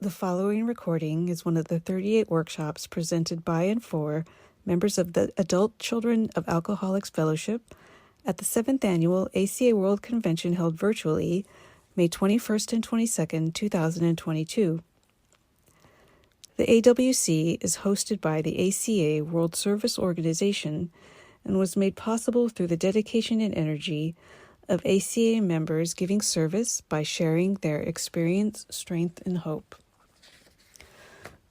The following recording is one of the 38 workshops presented by and for members of the Adult Children of Alcoholics Fellowship at the 7th Annual ACA World Convention held virtually May 21st and 22nd, 2022. The AWC is hosted by the ACA World Service Organization and was made possible through the dedication and energy of ACA members giving service by sharing their experience, strength, and hope.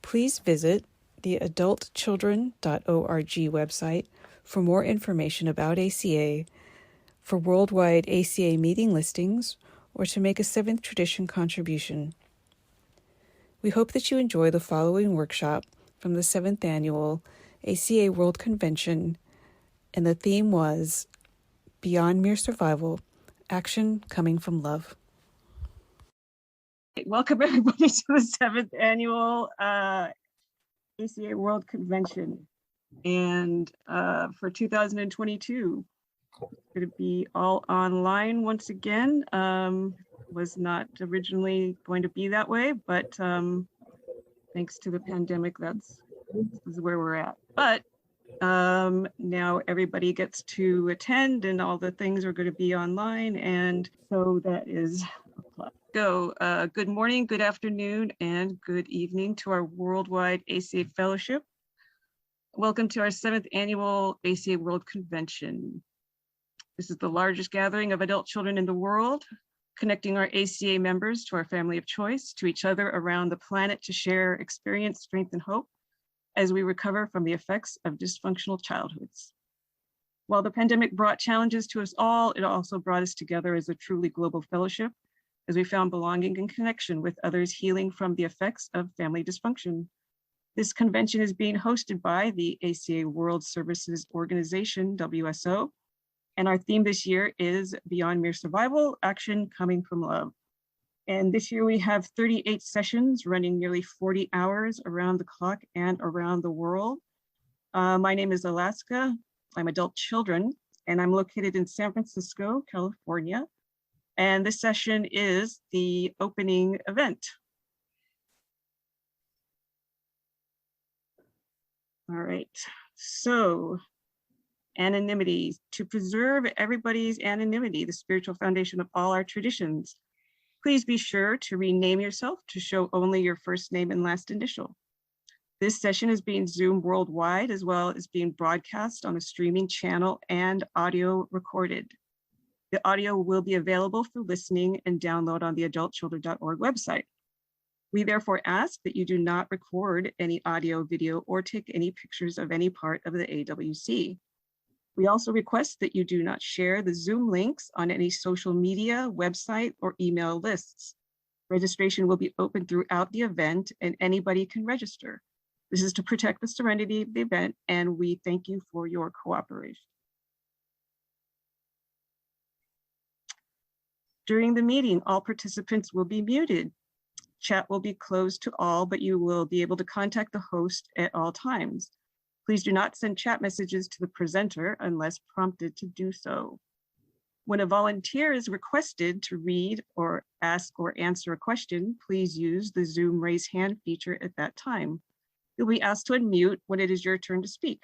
Please visit the adultchildren.org website for more information about ACA, for worldwide ACA meeting listings, or to make a Seventh Tradition contribution. We hope that you enjoy the following workshop from the 7th Annual ACA World Convention, and the theme was Beyond Mere Survival, Action Coming from Love. Welcome everybody to the 7th Annual ACA World Convention. And for 2022, it's going to be all online once again. Was not originally going to be that way, but thanks to the pandemic, this is where we're at. But now everybody gets to attend and all the things are going to be online. And so that is go. Good morning, good afternoon, and good evening to our worldwide ACA Fellowship. Welcome to our 7th Annual ACA World Convention. This is the largest gathering of adult children in the world, connecting our ACA members to our family of choice, to each other around the planet to share experience, strength, and hope as we recover from the effects of dysfunctional childhoods. While the pandemic brought challenges to us all, it also brought us together as a truly global fellowship, as we found belonging and connection with others healing from the effects of family dysfunction. This convention is being hosted by the ACA World Services Organization, WSO, and our theme this year is Beyond Mere Survival, Action Coming from Love. And this year we have 38 sessions running nearly 40 hours around the clock and around the world. My name is Alaska. I'm adult children, and I'm located in San Francisco, California. And this session is the opening event. All right, so anonymity. To preserve everybody's anonymity, the spiritual foundation of all our traditions. Please be sure to rename yourself to show only your first name and last initial. This session is being Zoomed worldwide, as well as being broadcast on a streaming channel and audio recorded. The audio will be available for listening and download on the adultchildren.org website. We therefore ask that you do not record any audio, video, or take any pictures of any part of the AWC. We also request that you do not share the Zoom links on any social media, website, or email lists. Registration will be open throughout the event and anybody can register. This is to protect the serenity of the event, and we thank you for your cooperation. During the meeting, all participants will be muted. Chat will be closed to all, but you will be able to contact the host at all times. Please do not send chat messages to the presenter unless prompted to do so. When a volunteer is requested to read or ask or answer a question, please use the Zoom raise hand feature at that time. You'll be asked to unmute when it is your turn to speak.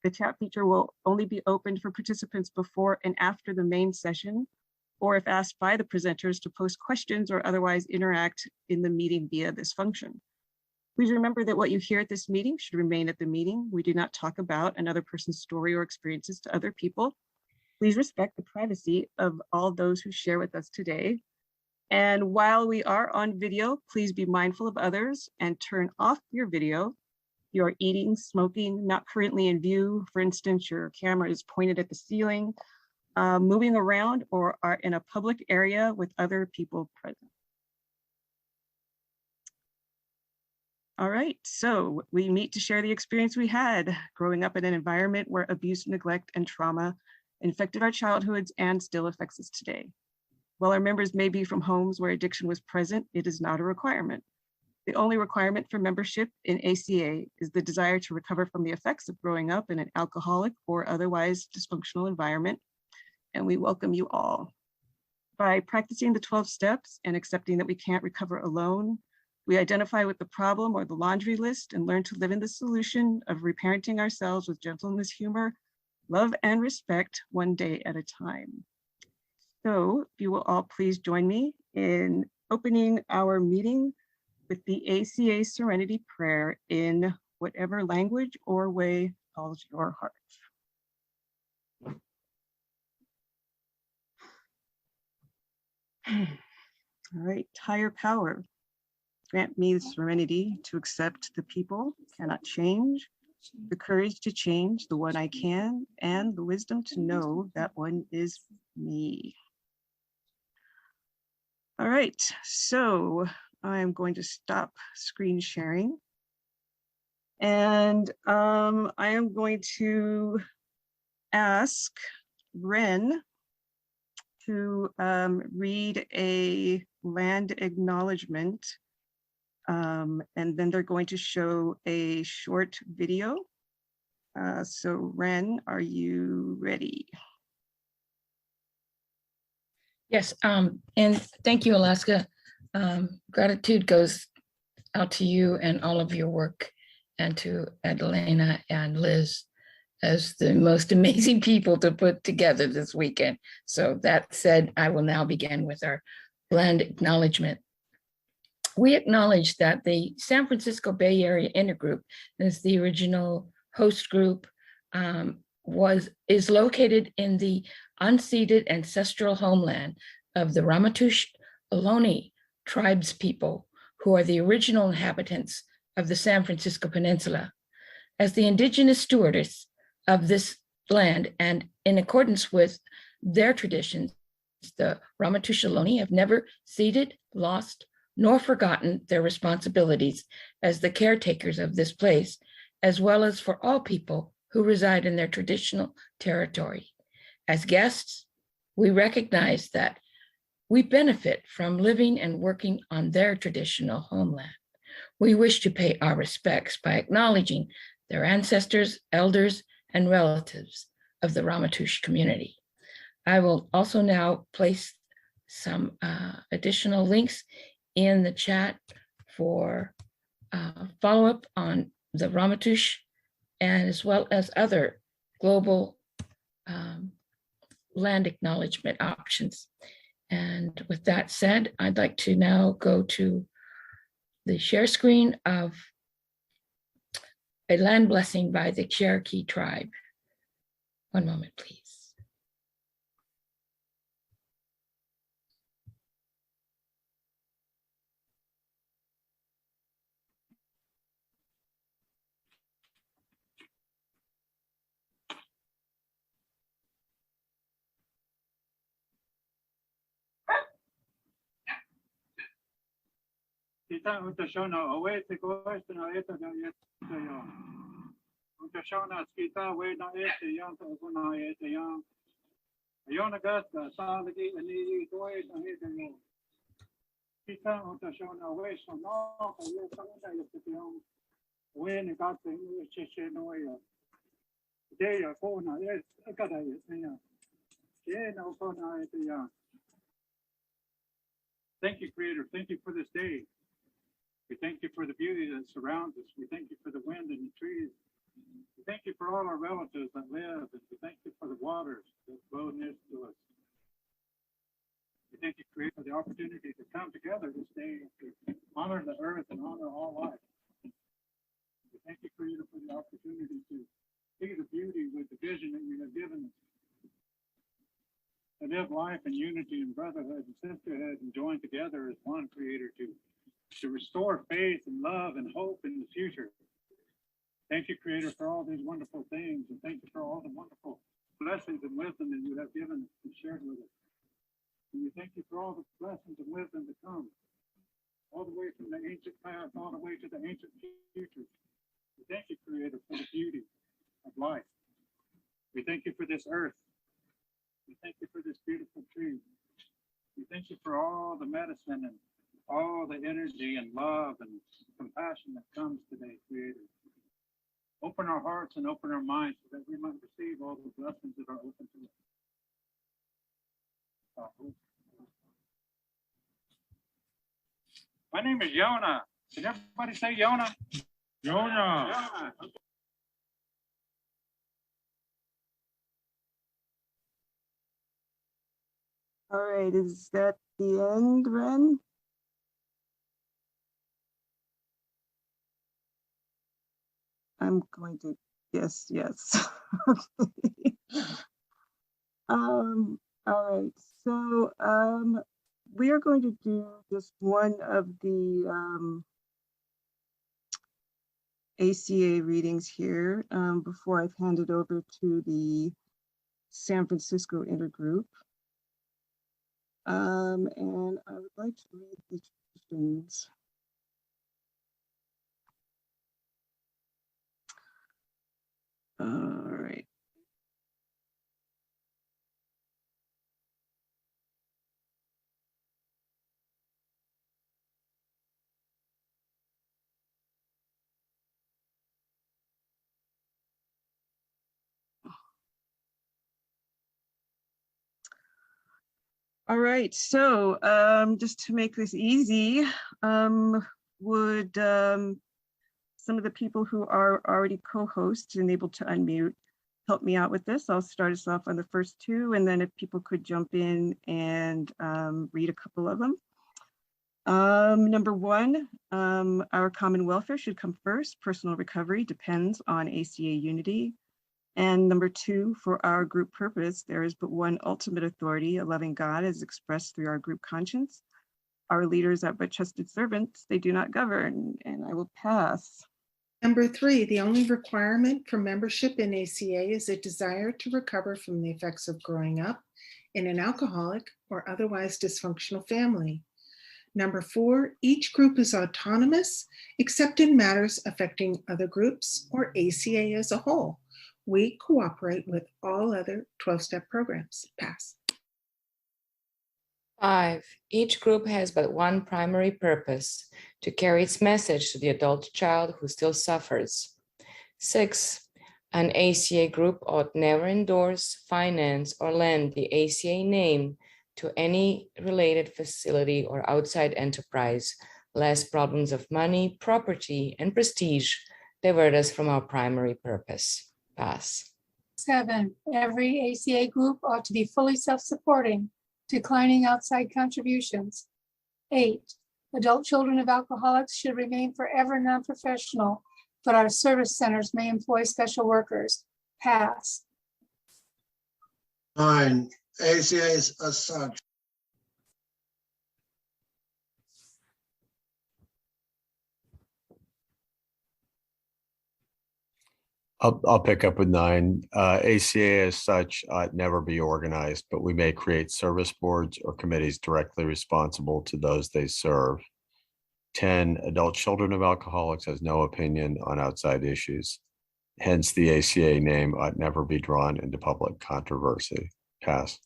The chat feature will only be opened for participants before and after the main session, or if asked by the presenters to post questions or otherwise interact in the meeting via this function. Please remember that what you hear at this meeting should remain at the meeting. We do not talk about another person's story or experiences to other people. Please respect the privacy of all those who share with us today. And while we are on video, please be mindful of others and turn off your video. If you are eating, smoking, not currently in view, for instance, your camera is pointed at the ceiling, moving around, or are in a public area with other people present. All right, so we meet to share the experience we had growing up in an environment where abuse, neglect, and trauma infected our childhoods and still affects us today. While our members may be from homes where addiction was present, it is not a requirement. The only requirement for membership in ACA is the desire to recover from the effects of growing up in an alcoholic or otherwise dysfunctional environment, and we welcome you all. By practicing the 12 steps and accepting that we can't recover alone, We identify with the problem or the laundry list and learn to live in the solution of reparenting ourselves with gentleness, humor, love, and respect, one day at a time. So if you will all please join me in opening our meeting with the ACA Serenity Prayer in whatever language or way calls your heart. All right, higher power, grant me the serenity to accept the people cannot change, the courage to change the one I can, and the wisdom to know that one is me. All right, so I'm going to stop screen sharing. And I am going to ask Ren to read a land acknowledgement. And then they're going to show a short video. So Ren, are you ready? Yes, and thank you, Alaska. Gratitude goes out to you and all of your work, and to Adelina and Liz as the most amazing people to put together this weekend. So that said, I will now begin with our land acknowledgement. We acknowledge that the San Francisco Bay Area Intergroup, as the original host group, is located in the unceded ancestral homeland of the Ramaytush Ohlone tribes people, who are the original inhabitants of the San Francisco Peninsula. As the indigenous stewardess of this land, and in accordance with their traditions, the Ramaytush Ohlone have never ceded, lost, nor forgotten their responsibilities as the caretakers of this place, as well as for all people who reside in their traditional territory. As guests, we recognize that we benefit from living and working on their traditional homeland. We wish to pay our respects by acknowledging their ancestors, elders, and relatives of the Ramaytush community. I will also now place some additional links in the chat for follow-up on the Ramaytush, and as well as other global land acknowledgement options. And with that said, I'd like to now go to the share screen of a land blessing by the Cherokee tribe. One moment, please. Kita utashona awete koeste na eta na eta ya. Utashona kita we na eta ya to na eta ya. Ayona gasta salagi ani toy na eta ya. Kita utashona we so no ka ya sana ya eta ya. We ne gasta ni che no ya. De ya ko na ya kada ya ya. Ye na ko na eta ya. Thank you, Creator. Thank you for this day. We thank you for the beauty that surrounds us. We thank you for the wind and the trees. We thank you for all our relatives that live, and we thank you for the waters that flow near to us. We thank you, Creator, for the opportunity to come together this day to honor the earth and honor all life. We thank you, Creator, for the opportunity to see the beauty with the vision that you have given us. To live life in unity and brotherhood and sisterhood and join together as one, Creator, to restore faith and love and hope in the future. Thank you, Creator, for all these wonderful things, and thank you for all the wonderful blessings and wisdom that you have given and shared with us. And we thank you for all the blessings and wisdom to come, all the way from the ancient past, all the way to the ancient future. We thank you, Creator, for the beauty of life. We thank you for this earth. We thank you for this beautiful tree. We thank you for all the medicine and all the energy and love and compassion that comes today, Creator. Open our hearts and open our minds so that we might receive all the blessings that are open to us. My name is Yona. Can everybody say Yona? Yona. All right, is that the end, Ren? I'm going to guess yes. Okay. All right, so we are going to do just one of the ACA readings here before I've handed over to the San Francisco intergroup. And I would like to read the traditions. All right. All right, so just to make this easy, would some of the people who are already co-hosts and able to unmute help me out with this? I'll start us off on the first two, and then if people could jump in and read a couple of them. Number one, our common welfare should come first. Personal recovery depends on ACA unity. And number two, for our group purpose, there is but one ultimate authority, a loving God as expressed through our group conscience. Our leaders are but trusted servants, they do not govern, and I will pass. Number three, the only requirement for membership in ACA is a desire to recover from the effects of growing up in an alcoholic or otherwise dysfunctional family. Number four, each group is autonomous except in matters affecting other groups or ACA as a whole. We cooperate with all other 12-step programs. Pass. 5, each group has but one primary purpose, to carry its message to the adult child who still suffers. 6, an ACA group ought never endorse, finance, or lend the ACA name to any related facility or outside enterprise, lest problems of money, property, and prestige divert us from our primary purpose. Pass. 7, every ACA group ought to be fully self-supporting, declining outside contributions. 8, adult children of alcoholics should remain forever non-professional, but our service centers may employ special workers. Pass. 9, ACAs as such I'll pick up with 9. ACA as such ought never be organized, but we may create service boards or committees directly responsible to those they serve. 10, adult children of alcoholics has no opinion on outside issues. Hence, the ACA name ought never be drawn into public controversy. Pass.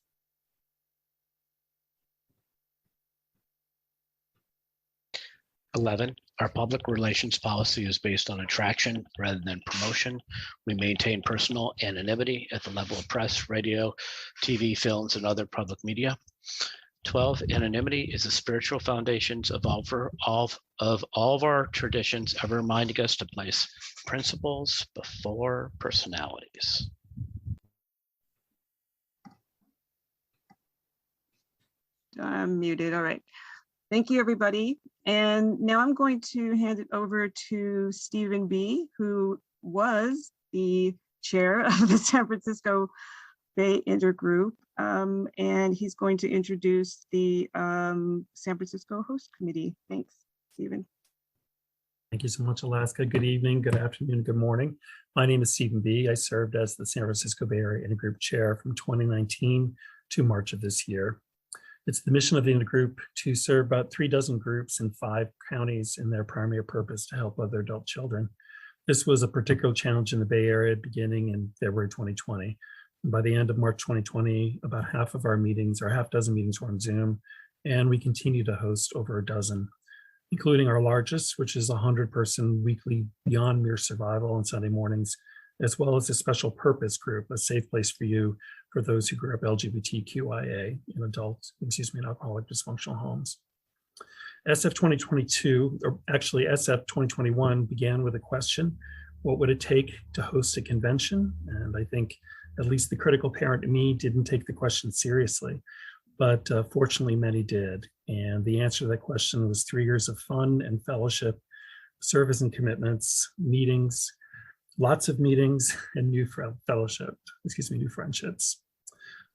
11, our public relations policy is based on attraction rather than promotion. We maintain personal anonymity at the level of press, radio, TV, films, and other public media. 12, anonymity is the spiritual foundations of all of our traditions, ever reminding us to place principles before personalities. I'm muted, all right. Thank you, everybody. And now I'm going to hand it over to Stephen B., who was the chair of the San Francisco Bay Intergroup. And he's going to introduce the San Francisco Host Committee. Thanks, Stephen. Thank you so much, Alaska. Good evening, good afternoon, good morning. My name is Stephen B. I served as the San Francisco Bay Area Intergroup Chair from 2019 to March of this year. It's the mission of the intergroup to serve about 36 groups in 5 counties in their primary purpose to help other adult children. This was a particular challenge in the Bay Area beginning in February 2020. And by the end of March 2020, about half of our meetings, or half dozen meetings, were on Zoom, and we continue to host over a dozen, including our largest, which is a 100-person weekly Beyond Mere Survival on Sunday mornings, as well as a special purpose group, a safe place for you for those who grew up LGBTQIA in alcoholic dysfunctional homes. SF 2022, or actually SF 2021 began with a question: what would it take to host a convention? And I think at least the critical parent in me didn't take the question seriously, but fortunately many did. And the answer to that question was 3 years of fun and fellowship, service and commitments, meetings, lots of meetings, and new friendships.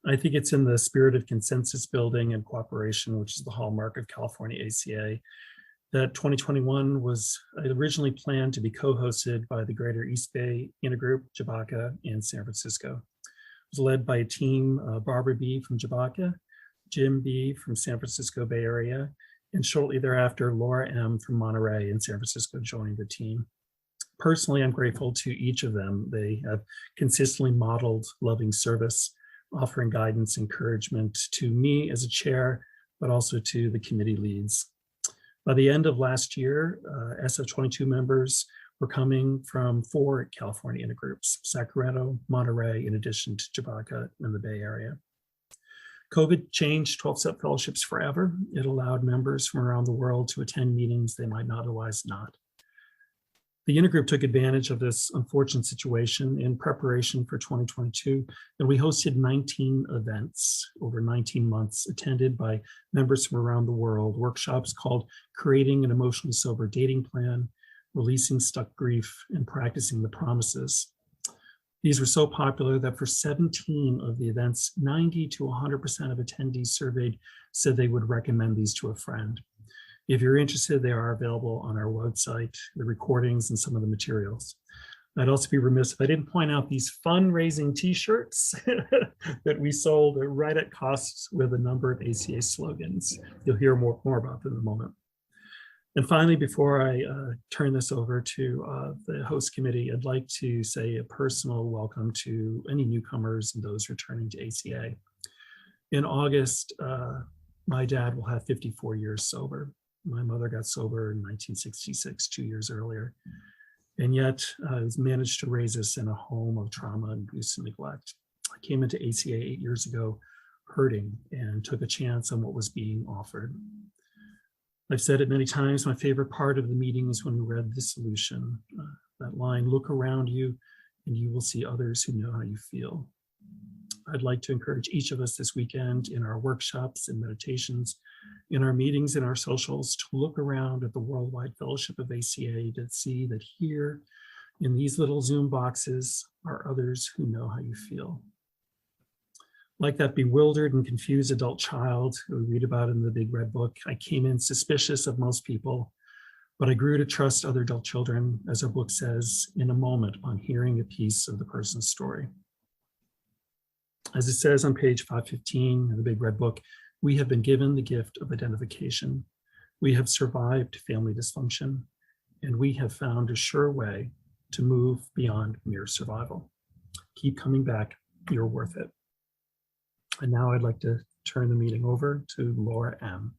I think it's in the spirit of consensus building and cooperation, which is the hallmark of California ACA, that 2021 was originally planned to be co-hosted by the Greater East Bay Intergroup, Jabaka, and San Francisco. It was led by a team, Barbara B. from Jabaka, Jim B. from San Francisco Bay Area, and shortly thereafter, Laura M. from Monterey in San Francisco joined the team. Personally, I'm grateful to each of them. They have consistently modeled loving service, offering guidance, encouragement to me as a chair, but also to the committee leads. By the end of last year, SF22 members were coming from 4 California intergroups: Sacramento, Monterey, in addition to Jabaka and the Bay Area. COVID changed 12-step fellowships forever. It allowed members from around the world to attend meetings they might not otherwise not. The intergroup took advantage of this unfortunate situation in preparation for 2022, and we hosted 19 events over 19 months, attended by members from around the world, workshops called Creating an Emotionally Sober Dating Plan, Releasing Stuck Grief, and Practicing the Promises. These were so popular that for 17 of the events, 90 to 100% of attendees surveyed said they would recommend these to a friend. If you're interested, they are available on our website, the recordings and some of the materials. I'd also be remiss if I didn't point out these fundraising t-shirts that we sold right at cost with a number of ACA slogans. You'll hear more about them in a moment. And finally, before I turn this over to the host committee, I'd like to say a personal welcome to any newcomers and those returning to ACA. In August, my dad will have 54 years sober. My mother got sober in 1966, 2 years earlier, and yet has managed to raise us in a home of trauma and abuse and neglect. I came into ACA 8 years ago hurting and took a chance on what was being offered. I've said it many times, my favorite part of the meeting is when we read the solution. That line, look around you and you will see others who know how you feel. I'd like to encourage each of us this weekend in our workshops and meditations, in our meetings and our socials, to look around at the Worldwide Fellowship of ACA to see that here in these little Zoom boxes are others who know how you feel. Like that bewildered and confused adult child who we read about in the Big Red Book, I came in suspicious of most people, but I grew to trust other adult children, as our book says, in a moment upon hearing a piece of the person's story. As it says on page 515 of the Big Red Book, we have been given the gift of identification. We have survived family dysfunction, and we have found a sure way to move beyond mere survival. Keep coming back, you're worth it. And now I'd like to turn the meeting over to Laura M.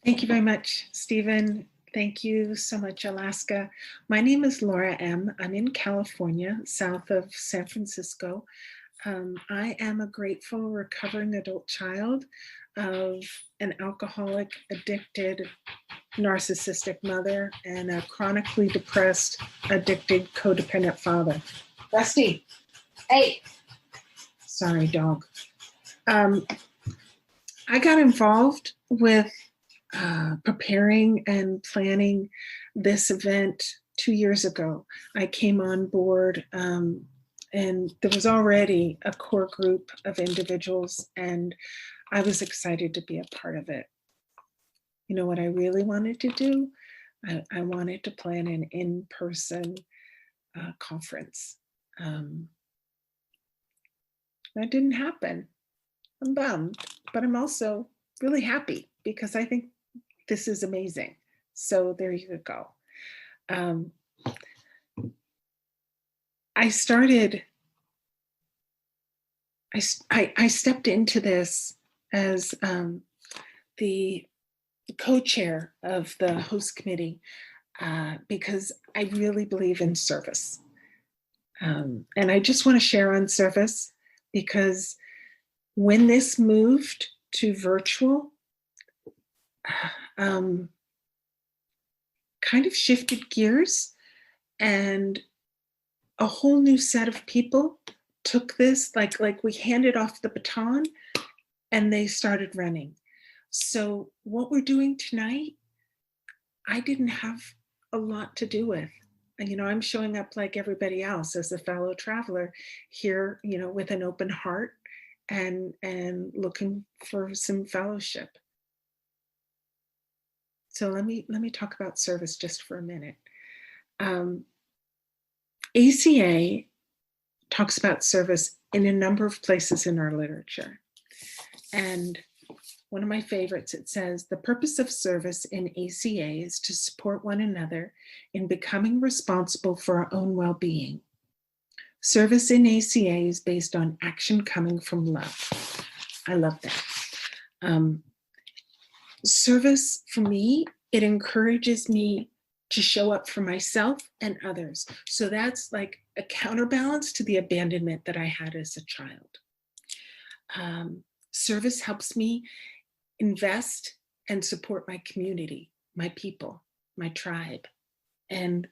Thank you very much, Stephen. Thank you so much, Alaska. My name is Laura M. I'm in California, south of San Francisco. I am a grateful recovering adult child of an alcoholic, addicted, narcissistic mother and a chronically depressed, addicted, codependent father. Rusty, hey. Sorry, dog. I got involved with preparing and planning this event 2 years ago. I came on board and there was already a core group of individuals and I was excited to be a part of it. You know what I really wanted to do? I wanted to plan an in-person conference. That didn't happen. I'm bummed, but I'm also really happy because I think this is amazing. So there you go. I stepped into this as the co-chair of the host committee because I really believe in service. And I just want to share on service because When this moved to virtual, kind of shifted gears, and a whole new set of people took this, like we handed off the baton and they started running. So what we're doing tonight, I didn't have a lot to do with. You know, I'm showing up like everybody else as a fellow traveler here, you know, with an open heart and looking for some fellowship. So let me talk about service just for a minute. ACA talks about service in a number of places in our literature. And one of my favorites, it says, the purpose of service in ACA is to support one another in becoming responsible for our own well-being. Service in ACA is based on action coming from love. I love that. Service for me, it encourages me to show up for myself and others. So that's like a counterbalance to the abandonment that I had as a child. Service helps me invest and support my community, my people, my tribe. And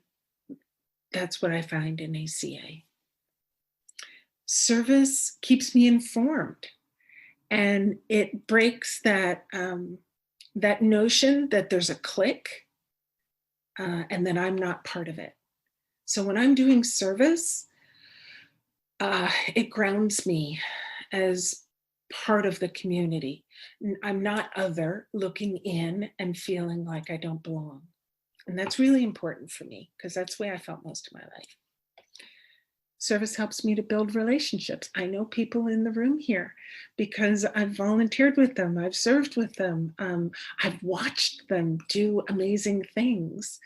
that's what I find in ACA. Service keeps me informed, and it breaks that, that notion that there's a clique and that I'm not part of it. So when I'm doing service, it grounds me as part of the community. I'm not other, looking in and feeling like I don't belong. And that's really important for me because that's the way I felt most of my life. Service helps me to build relationships. I know people in the room here because I've volunteered with them. I've served with them. I've watched them do amazing things.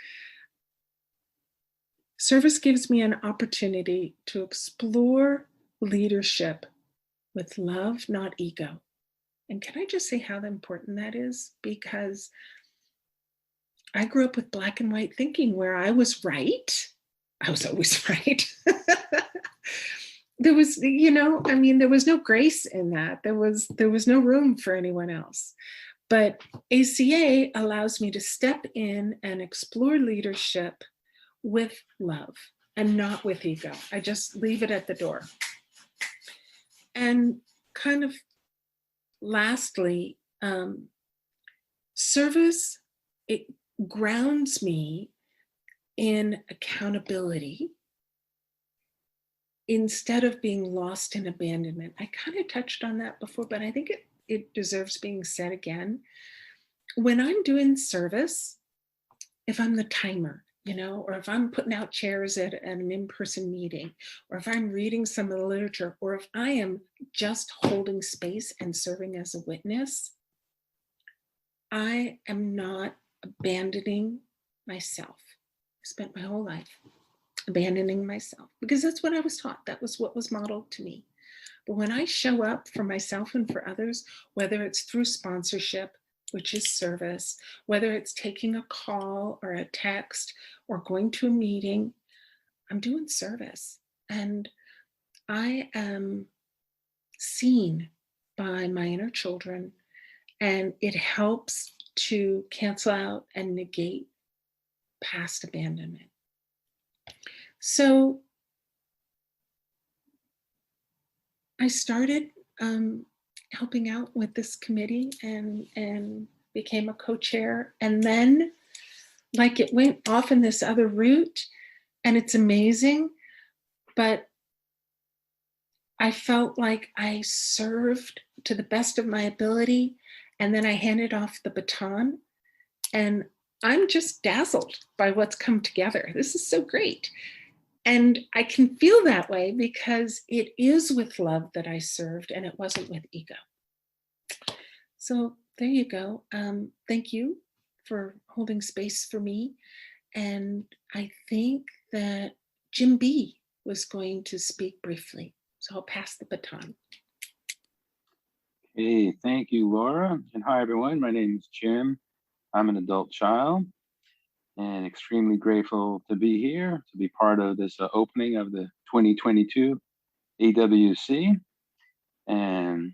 Service gives me an opportunity to explore leadership with love, not ego. And can I just say how important that is? Because I grew up with black and white thinking where I was right. I was always right. There was, you know, I mean, there was no grace in that. There was no room for anyone else. But ACA allows me to step in and explore leadership with love and not with ego. I just leave it at the door. And kind of lastly, service, it grounds me in accountability instead of being lost in abandonment. I kind of touched on that before, but I think it deserves being said again. When I'm doing service, if I'm the timer, you know, or if I'm putting out chairs at an in-person meeting, or if I'm reading some of the literature, or if I am just holding space and serving as a witness, I am not abandoning myself. I spent my whole life abandoning myself because that's what I was taught. That was what was modeled to me. But when I show up for myself and for others, whether it's through sponsorship, which is service, whether it's taking a call or a text or going to a meeting, I'm doing service. And I am seen by my inner children, and it helps to cancel out and negate past abandonment. So I started helping out with this committee and became a co-chair. And then like it went off in this other route, and it's amazing, but I felt like I served to the best of my ability, and then I handed off the baton, and I'm just dazzled by what's come together. This is so great. And I can feel that way because it is with love that I served, and it wasn't with ego. So there you go. Thank you for holding space for me. And I think that Jim B was going to speak briefly. So I'll pass the baton. Hey, thank you, Laura. And hi, everyone. My name is Jim. I'm an adult child and extremely grateful to be here, to be part of this opening of the 2022 AWC. And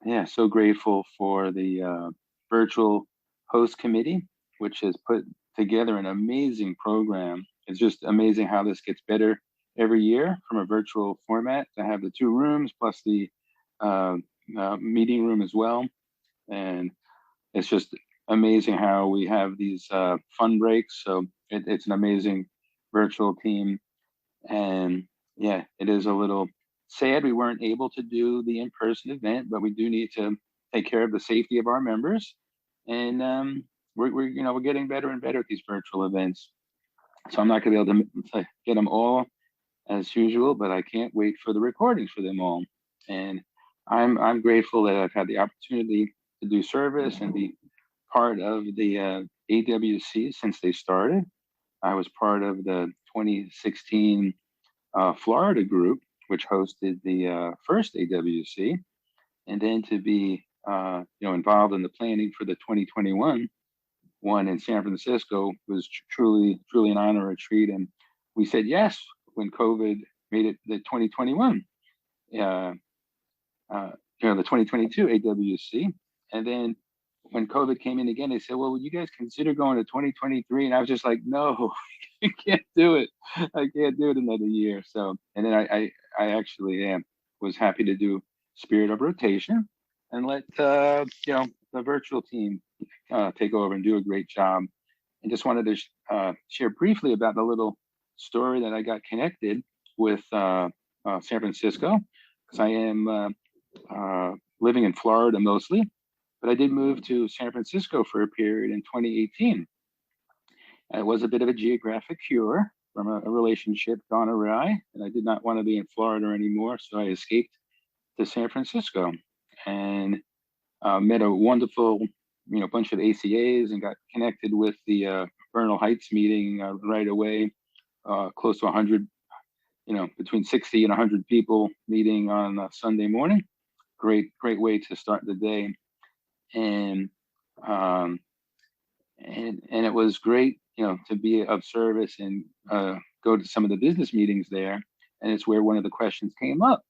yeah, so grateful for the virtual host committee, which has put together an amazing program. It's just amazing how this gets better every year from a virtual format to have the 2 rooms plus the uh, meeting room as well. And it's just amazing how we have these fun breaks. So it's an amazing virtual team. And yeah, it is a little sad we weren't able to do the in-person event, but we do need to take care of the safety of our members. And we're getting better and better at these virtual events. So I'm not going to be able to get them all as usual, but I can't wait for the recordings for them all. And I'm grateful that I've had the opportunity to do service and be part of the AWC since they started. I was part of the 2016 Florida group, which hosted the first AWC, and then to be involved in the planning for the 2021 one in San Francisco was truly an honor, a treat, and we said yes when COVID made it the 2021, the 2022 AWC, and then when COVID came in again, they said, well, would you guys consider going to 2023? And I was just like, no, I can't do it. I can't do it another year. So, and then I actually was happy to do Spirit of Rotation and let, the virtual team take over and do a great job. And just wanted to share briefly about the little story that I got connected with San Francisco, because I am living in Florida mostly. But I did move to San Francisco for a period in 2018. It was a bit of a geographic cure from a relationship gone awry, and I did not want to be in Florida anymore, so I escaped to San Francisco and met a wonderful, bunch of ACAs and got connected with the Bernal Heights meeting right away. Close to 100, between 60 and 100 people meeting on Sunday morning. Great way to start the day. And it was great, to be of service and go to some of the business meetings there. And it's where one of the questions came up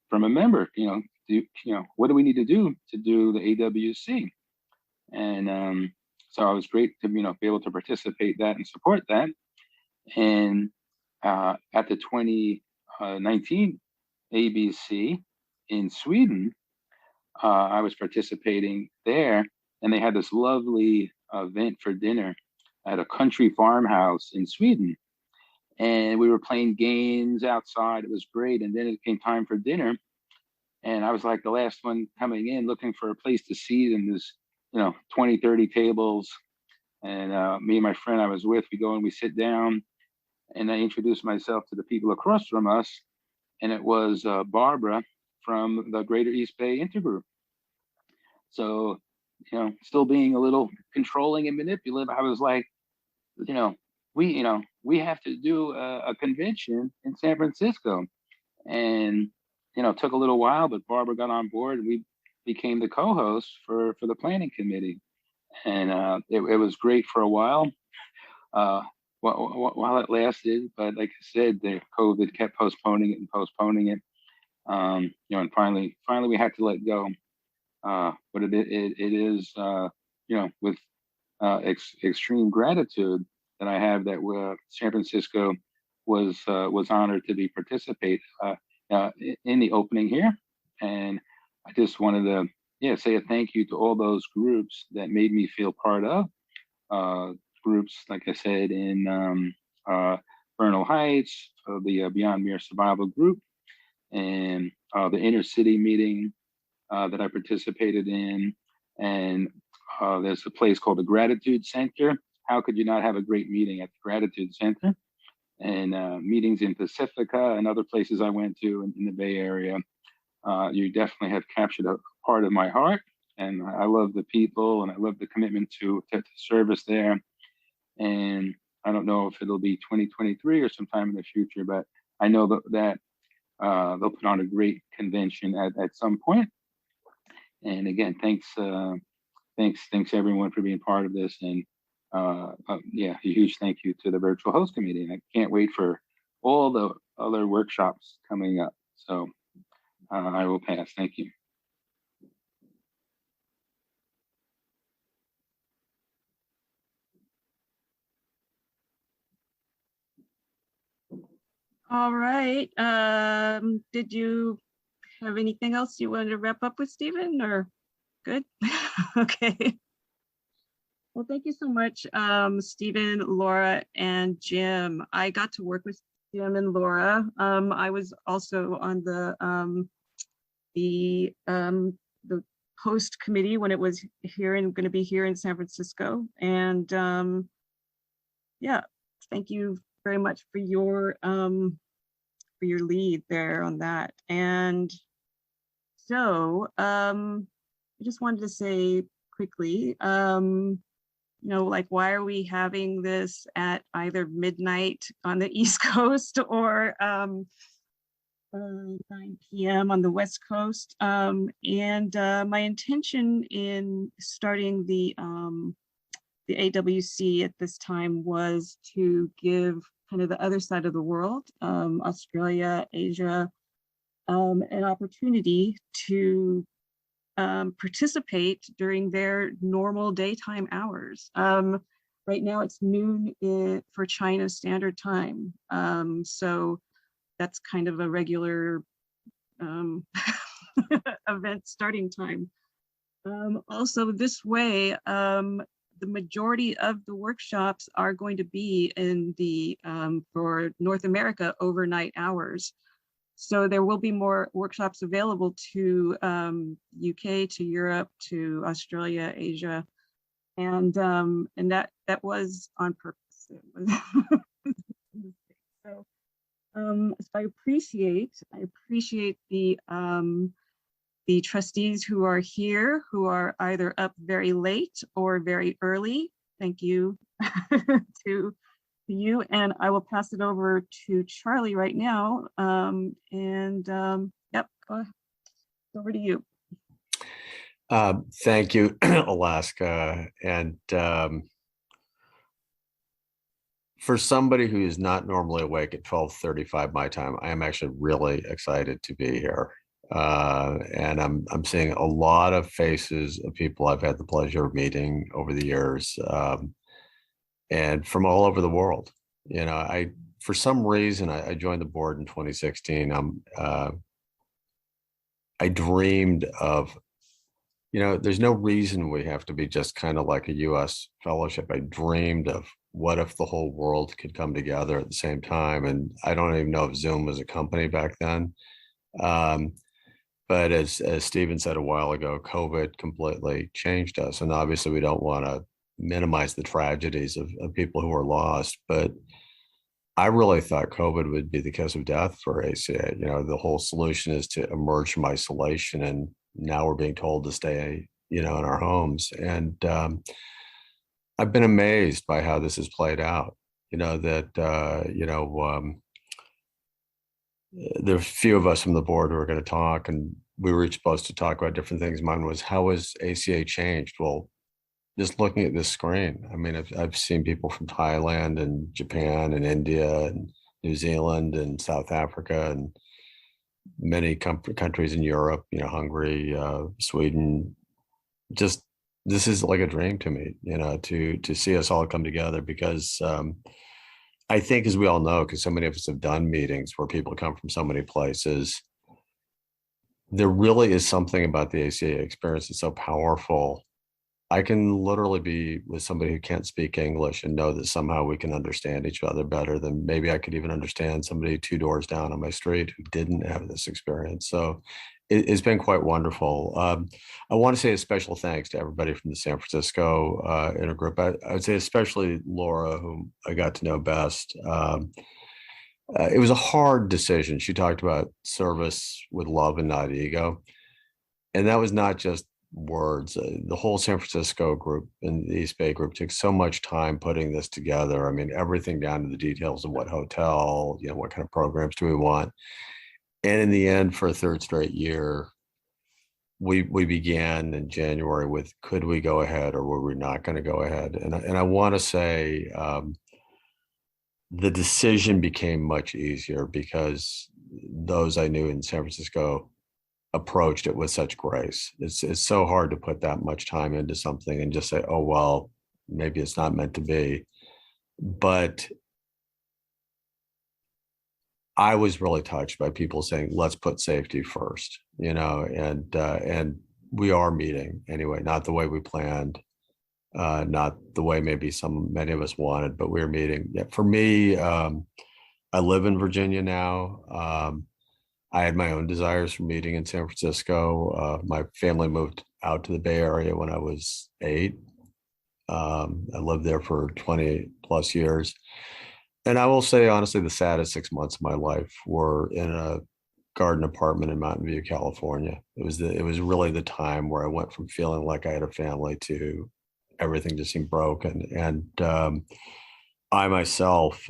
from a member. What do we need to do the AWC? And so it was great to be able to participate that and support that. And at the 2019 ABC in Sweden, I was participating there, and they had this lovely event for dinner at a country farmhouse in Sweden. And we were playing games outside. It was great. And then it came time for dinner. And I was like the last one coming in looking for a place to seat. And there's, 20, 30 tables. And me and my friend I was with, we go and we sit down. And I introduced myself to the people across from us. And it was Barbara from the Greater East Bay Intergroup. So, still being a little controlling and manipulative, I was like, we have to do a convention in San Francisco. And, it took a little while, but Barbara got on board and we became the co-host for the planning committee. And it was great for a while. While it lasted, but like I said, the COVID kept postponing it. And finally we had to let go. But it is, with extreme gratitude that I have that San Francisco was honored to be participate in the opening here. And I just wanted to say a thank you to all those groups that made me feel part of. Groups, like I said, in Bernal Heights, the Beyond Mere Survival group, and the inner city meeting that I participated in. And there's a place called the Gratitude Center. How could you not have a great meeting at the Gratitude Center? And meetings in Pacifica and other places I went to in the Bay Area. You definitely have captured a part of my heart. And I love the people and I love the commitment to service there. And I don't know if it'll be 2023 or sometime in the future, but I know that they'll put on a great convention at some point. And again, thanks everyone for being part of this. And a huge thank you to the virtual host committee. And I can't wait for all the other workshops coming up. So I will pass. Thank you. All right. Did you have anything else you wanted to wrap up with, Stephen, or good? Okay. Well, thank you so much, Stephen, Laura, and Jim. I got to work with Jim and Laura. I was also on the host committee when it was here and going to be here in San Francisco. And yeah, thank you very much for your lead there on that. And so I just wanted to say quickly, you know, like, why are we having this at either midnight on the East Coast or 9 p.m. on the West Coast? And my intention in starting the AWC at this time was to give kind of the other side of the world, Australia, Asia, an opportunity to participate during their normal daytime hours. Right now it's noon for China Standard Time. So that's kind of a regular event starting time. Also this way, the majority of the workshops are going to be in the, for North America, overnight hours. So there will be more workshops available to UK, to Europe, to Australia, Asia, and that was on purpose. So, so I appreciate the trustees who are here, who are either up very late or very early. Thank you to you, and I will pass it over to Charlie right now. Yep, over to you. Thank you, Alaska. And for somebody who is not normally awake at 12:35 my time, I am actually really excited to be here. And I'm seeing a lot of faces of people I've had the pleasure of meeting over the years. And from all over the world. You know, for some reason, I joined the board in 2016. I dreamed of, you know, there's no reason we have to be just kind of like a US fellowship. I dreamed of what if the whole world could come together at the same time. And I don't even know if Zoom was a company back then. But as Stephen said a while ago, COVID completely changed us. And obviously we don't want to minimize the tragedies of people who are lost, but I really thought COVID would be the kiss of death for ACA. You know, the whole solution is to emerge from isolation, and now we're being told to stay, you know, in our homes. And I've been amazed by how this has played out. You know, that there are a few of us from the board who are going to talk, and we were each supposed to talk about different things. Mine was, how has ACA changed? Well, just looking at this screen, I mean, I've seen people from Thailand and Japan and India and New Zealand and South Africa and many countries in Europe, you know, Hungary, Sweden. Just, this is like a dream to me, you know, to see us all come together, because I think, as we all know, because so many of us have done meetings where people come from so many places, there really is something about the ACA experience that's so powerful. I can literally be with somebody who can't speak English and know that somehow we can understand each other better than maybe I could even understand somebody 2 doors down on my street who didn't have this experience. So it's been quite wonderful. I want to say a special thanks to everybody from the San Francisco intergroup. I would say especially Laura, whom I got to know best. It was a hard decision. She talked about service with love and not ego. And that was not just words. The whole San Francisco group and the East Bay group took so much time putting this together. I mean, everything down to the details of what hotel, you know, what kind of programs do we want. And in the end, for a 3rd straight year, we began in January with, could we go ahead or were we not going to go ahead? And I want to say the decision became much easier because those I knew in San Francisco approached it with such grace. It's so hard to put that much time into something and just say, oh, well, maybe it's not meant to be. But I was really touched by people saying, let's put safety first, and we are meeting anyway, not the way we planned, not the way maybe many of us wanted, but we're meeting. Yeah, for me, I live in Virginia now. I had my own desires for meeting in San Francisco. My family moved out to the Bay Area when I was 8. I lived there for 20 plus years. And I will say, honestly, the saddest 6 months of my life were in a garden apartment in Mountain View, California. It was really the time where I went from feeling like I had a family to everything just seemed broken. And I myself,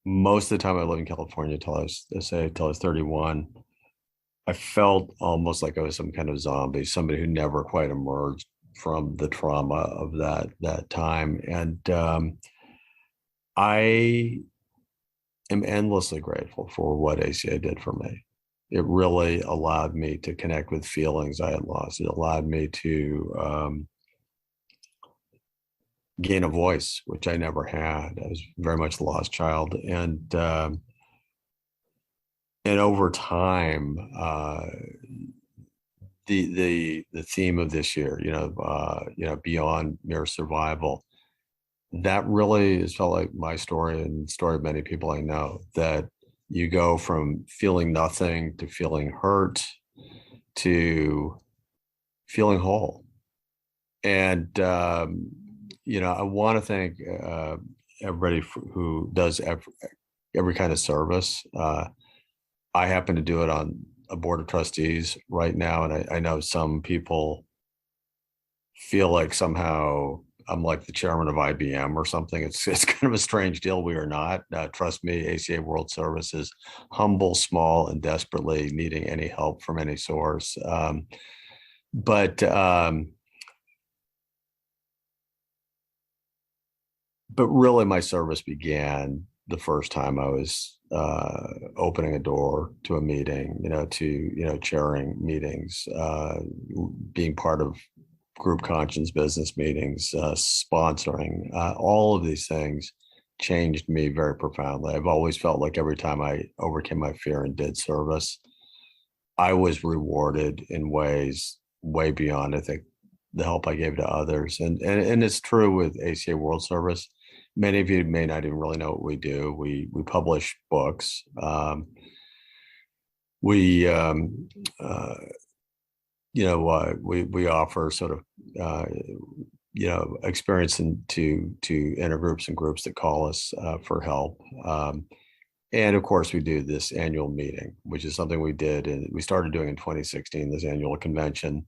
most of the time I lived in California till I was 31. I felt almost like I was some kind of zombie, somebody who never quite emerged from the trauma of that time. And I am endlessly grateful for what ACA did for me. It really allowed me to connect with feelings I had lost. It allowed me to gain a voice, which I never had. I was very much the lost child. And over time, the theme of this year, beyond mere survival, that really has felt like my story and the story of many people I know, that you go from feeling nothing to feeling hurt to feeling whole. And, I want to thank everybody who does every kind of service. I happen to do it on a board of trustees right now. And I know some people feel like somehow I'm like the chairman of IBM or something. It's kind of a strange deal. We are not. Trust me, ACA World Service is humble, small, and desperately needing any help from any source. But really, my service began the first time I was opening a door to a meeting, chairing meetings, being part of group conscience business meetings, sponsoring, all of these things changed me very profoundly. I've always felt like every time I overcame my fear and did service, I was rewarded in ways way beyond, I think, the help I gave to others. And it's true with ACA World Service. Many of you may not even really know what we do. We publish books. We offer sort of experience to intergroups and groups that call us for help. And of course, we do this annual meeting, which is something we did, and we started doing in 2016, this annual convention.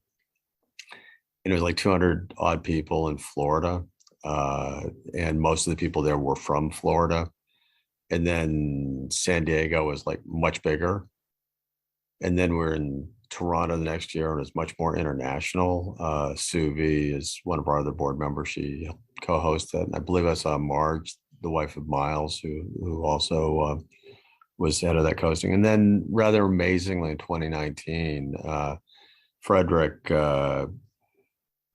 And it was like 200 odd people in Florida. And most of the people there were from Florida. And then San Diego was like much bigger. And then we're in Toronto the next year, and it's much more international. Suvi is one of our other board members. She co-hosted, and I believe I saw Marge, the wife of Miles, who also was head of that coasting. And then rather amazingly in 2019, Frederick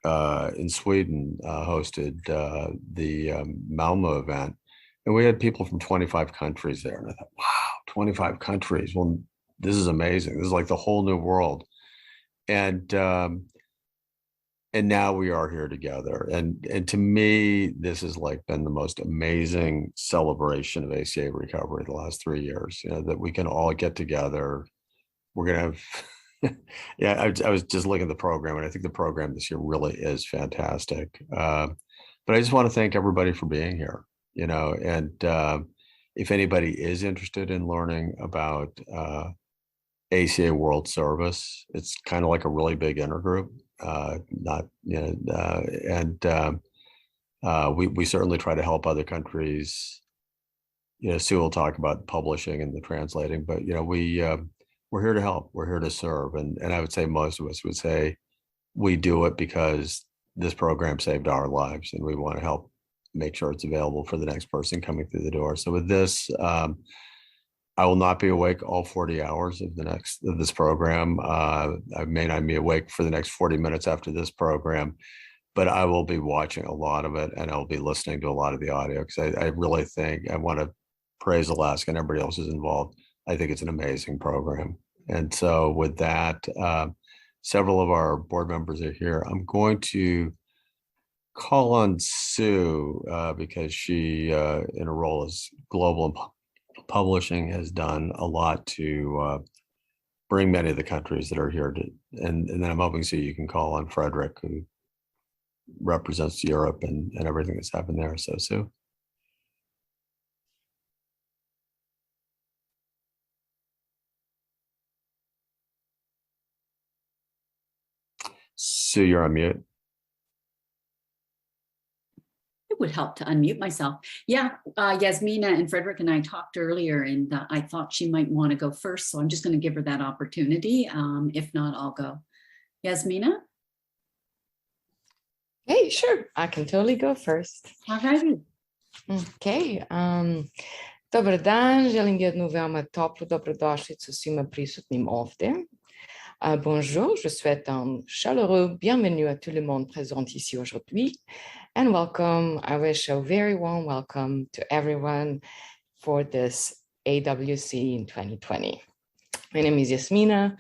in Sweden hosted the Malmo event. And we had people from 25 countries there. And I thought, wow, 25 countries. Well, this is amazing. This is like the whole new world. And now we are here together. And to me, this has like been the most amazing celebration of ACA recovery the last 3 years, that we can all get together. We're going to have, yeah, I was just looking at the program, and I think the program this year really is fantastic. But I just want to thank everybody for being here, and if anybody is interested in learning about ACA World Service, it's kind of like a really big intergroup. We certainly try to help other countries. Sue will talk about publishing and the translating, but we're here to help. We're here to serve, and I would say most of us would say we do it because this program saved our lives, and we want to help make sure it's available for the next person coming through the door. So with this, I will not be awake all 40 hours of this program. I may not be awake for the next 40 minutes after this program, but I will be watching a lot of it, and I'll be listening to a lot of the audio, because I really think I want to praise Alaska and everybody else is involved. I think it's an amazing program. And so with that, several of our board members are here. I'm going to call on Sue because she, in her role as global publishing, has done a lot to bring many of the countries that are here to, and then I'm hoping, Sue, you can call on Frederick, who represents Europe and everything that's happened there. So, Sue. Sue, you're on mute. It would help to unmute myself. Yeah, Yasmina and Frederick and I talked earlier, and I thought she might want to go first, so I'm just going to give her that opportunity. If not, I'll go. Yasmina? Hey, sure, I can totally go first. All righty. Okay. Dobar dan, želim jednu veoma toplu dobrodošlicu svima prisutnim ovde. Bonjour, je souhaite un chaleureux bienvenue à tout le monde présent ici aujourd'hui. And welcome, I wish a very warm welcome to everyone for this AWC in 2020. My name is Yasmina,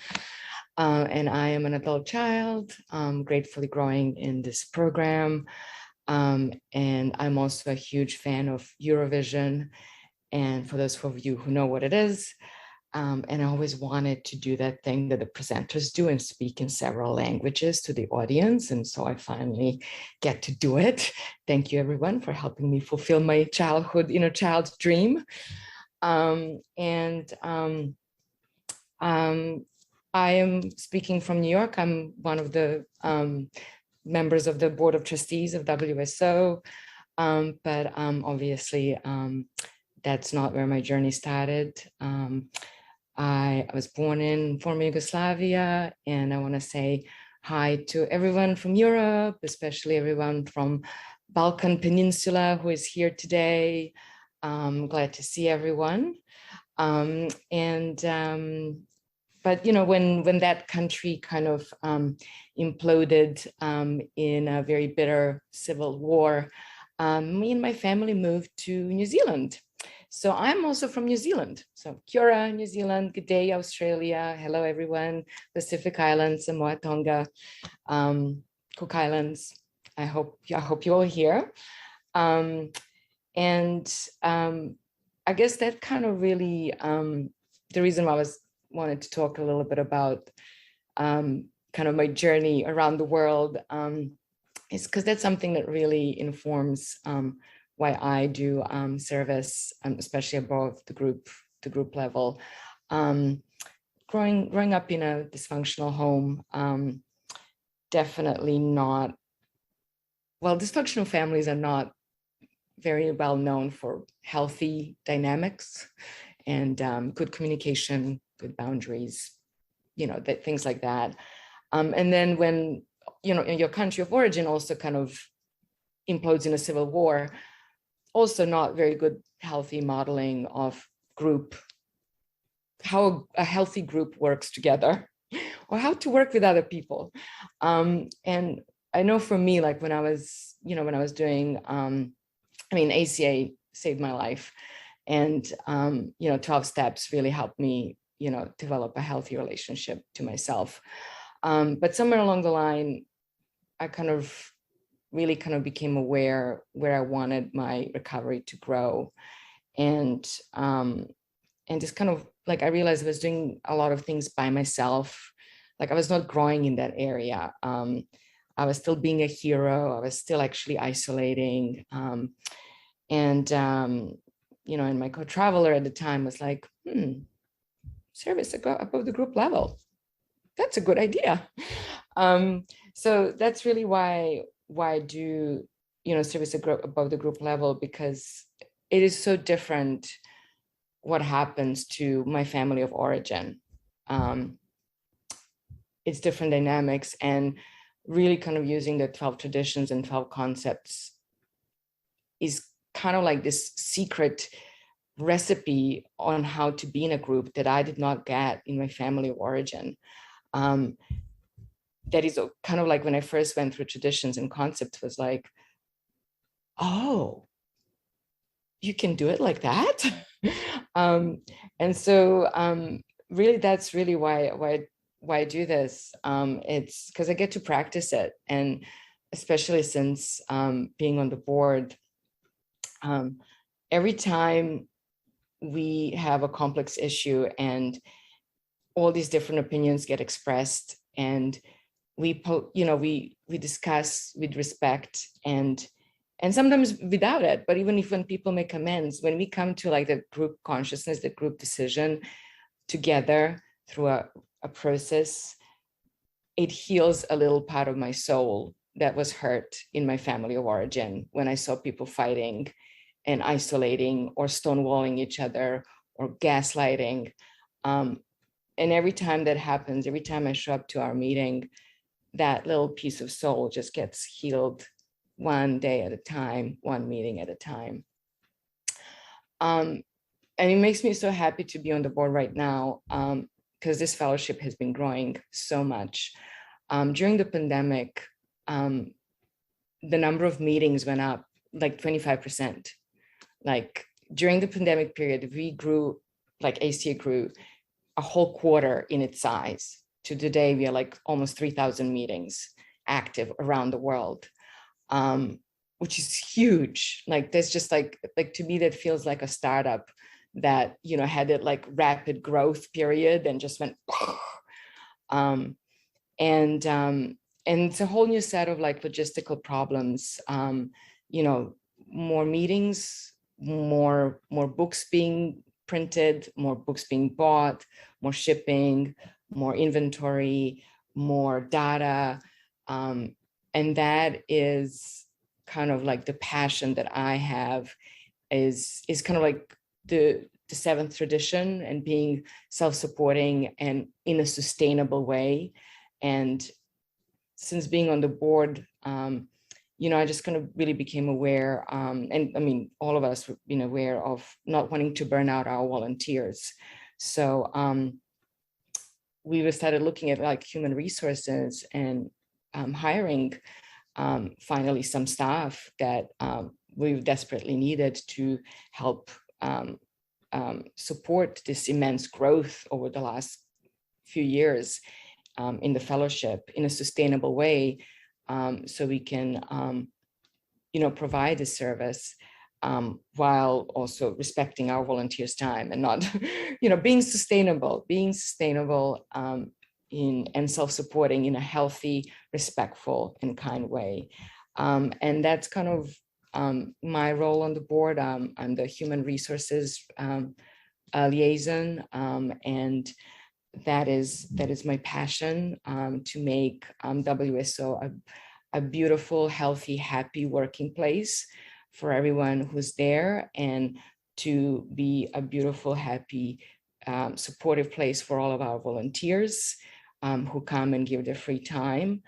and I am an adult child, gratefully growing in this program. And I'm also a huge fan of Eurovision. And for those of you who know what it is, and I always wanted to do that thing that the presenters do and speak in several languages to the audience. And so I finally get to do it. Thank you, everyone, for helping me fulfill my childhood, inner child's dream. I am speaking from New York. I'm one of the members of the Board of Trustees of WSO. But obviously, that's not where my journey started. I was born in former Yugoslavia, and I want to say hi to everyone from Europe, especially everyone from Balkan Peninsula who is here today. Glad to see everyone. But you know, when that country kind of imploded in a very bitter civil war, me and my family moved to New Zealand. So I'm also from New Zealand. So kia ora, New Zealand, good day, Australia. Hello, everyone. Pacific Islands, Samoa, Tonga, Cook Islands. I hope you're all here. I guess that kind of really, the reason why I wanted to talk a little bit about kind of my journey around the world is because that's something that really informs why I do service, especially above the group level. Growing up in a dysfunctional home, definitely not, well, dysfunctional families are not very well known for healthy dynamics and good communication, good boundaries, you know, things like that. And then when, you know, in your country of origin also kind of implodes in a civil war, also not very good, healthy modeling of group, how a healthy group works together or how to work with other people. And I know for me, like when I was doing, ACA saved my life, and, 12 steps really helped me, develop a healthy relationship to myself. But somewhere along the line, I really became aware where I wanted my recovery to grow. And just kind of like, I realized I was doing a lot of things by myself. Like I was not growing in that area. I was still being a hero. I was still actually isolating. And my co-traveler at the time was like, service above the group level. That's a good idea. So that's really why I do, service above the group level, because it is so different what happens to my family of origin. It's different dynamics, and really kind of using the 12 traditions and 12 concepts is kind of like this secret recipe on how to be in a group that I did not get in my family of origin. That is kind of like when I first went through traditions and concepts, was like, oh, you can do it like that? And so really, that's really why I do this. It's because I get to practice it, and especially since being on the board, every time we have a complex issue and all these different opinions get expressed, and we discuss with respect and sometimes without it, but even if when people make amends, when we come to like the group consciousness, the group decision together through a process, it heals a little part of my soul that was hurt in my family of origin when I saw people fighting and isolating or stonewalling each other or gaslighting. And every time that happens, every time I show up to our meeting, that little piece of soul just gets healed one day at a time, one meeting at a time. And it makes me so happy to be on the board right now, because this fellowship has been growing so much. During the pandemic, the number of meetings went up like 25%. Like during the pandemic period, we grew, like ACA grew a whole quarter in its size. To today, we are like almost 3,000 meetings active around the world, which is huge. Like there's just like to me, that feels like a startup that, you know, had it like rapid growth period and just went, and it's a whole new set of like logistical problems, you know, more meetings, more books being printed, more books being bought, more shipping, more inventory, more data. And that is kind of like the passion that I have, is kind of like the seventh tradition, and being self-supporting and in a sustainable way. And since being on the board, you know, I just kind of really became aware, and I mean, all of us have been aware of not wanting to burn out our volunteers. So we started looking at like human resources and hiring finally some staff that we desperately needed to help support this immense growth over the last few years in the fellowship in a sustainable way, so we can, you know, provide the service while also respecting our volunteers' time and not, you know, being sustainable and self-supporting in a healthy, respectful, and kind way. And that's kind of my role on the board. I'm the human resources liaison, and that is my passion, to make WSO a beautiful, healthy, happy working place for everyone who's there, and to be a beautiful, happy, supportive place for all of our volunteers who come and give their free time,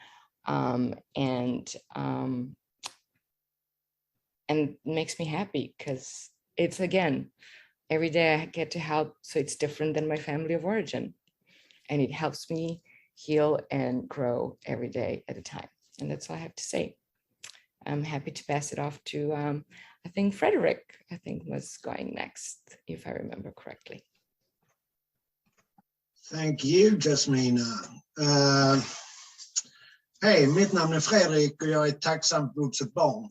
and makes me happy, because it's, again, every day I get to help, so it's different than my family of origin, and it helps me heal and grow every day at a time. And that's all I have to say. I'm happy to pass it off to, I think Frederick, was going next, if I remember correctly. Thank you, Jasmina. Hej, mitt namn är Fredrik och jag är tacksamt vuxet barn.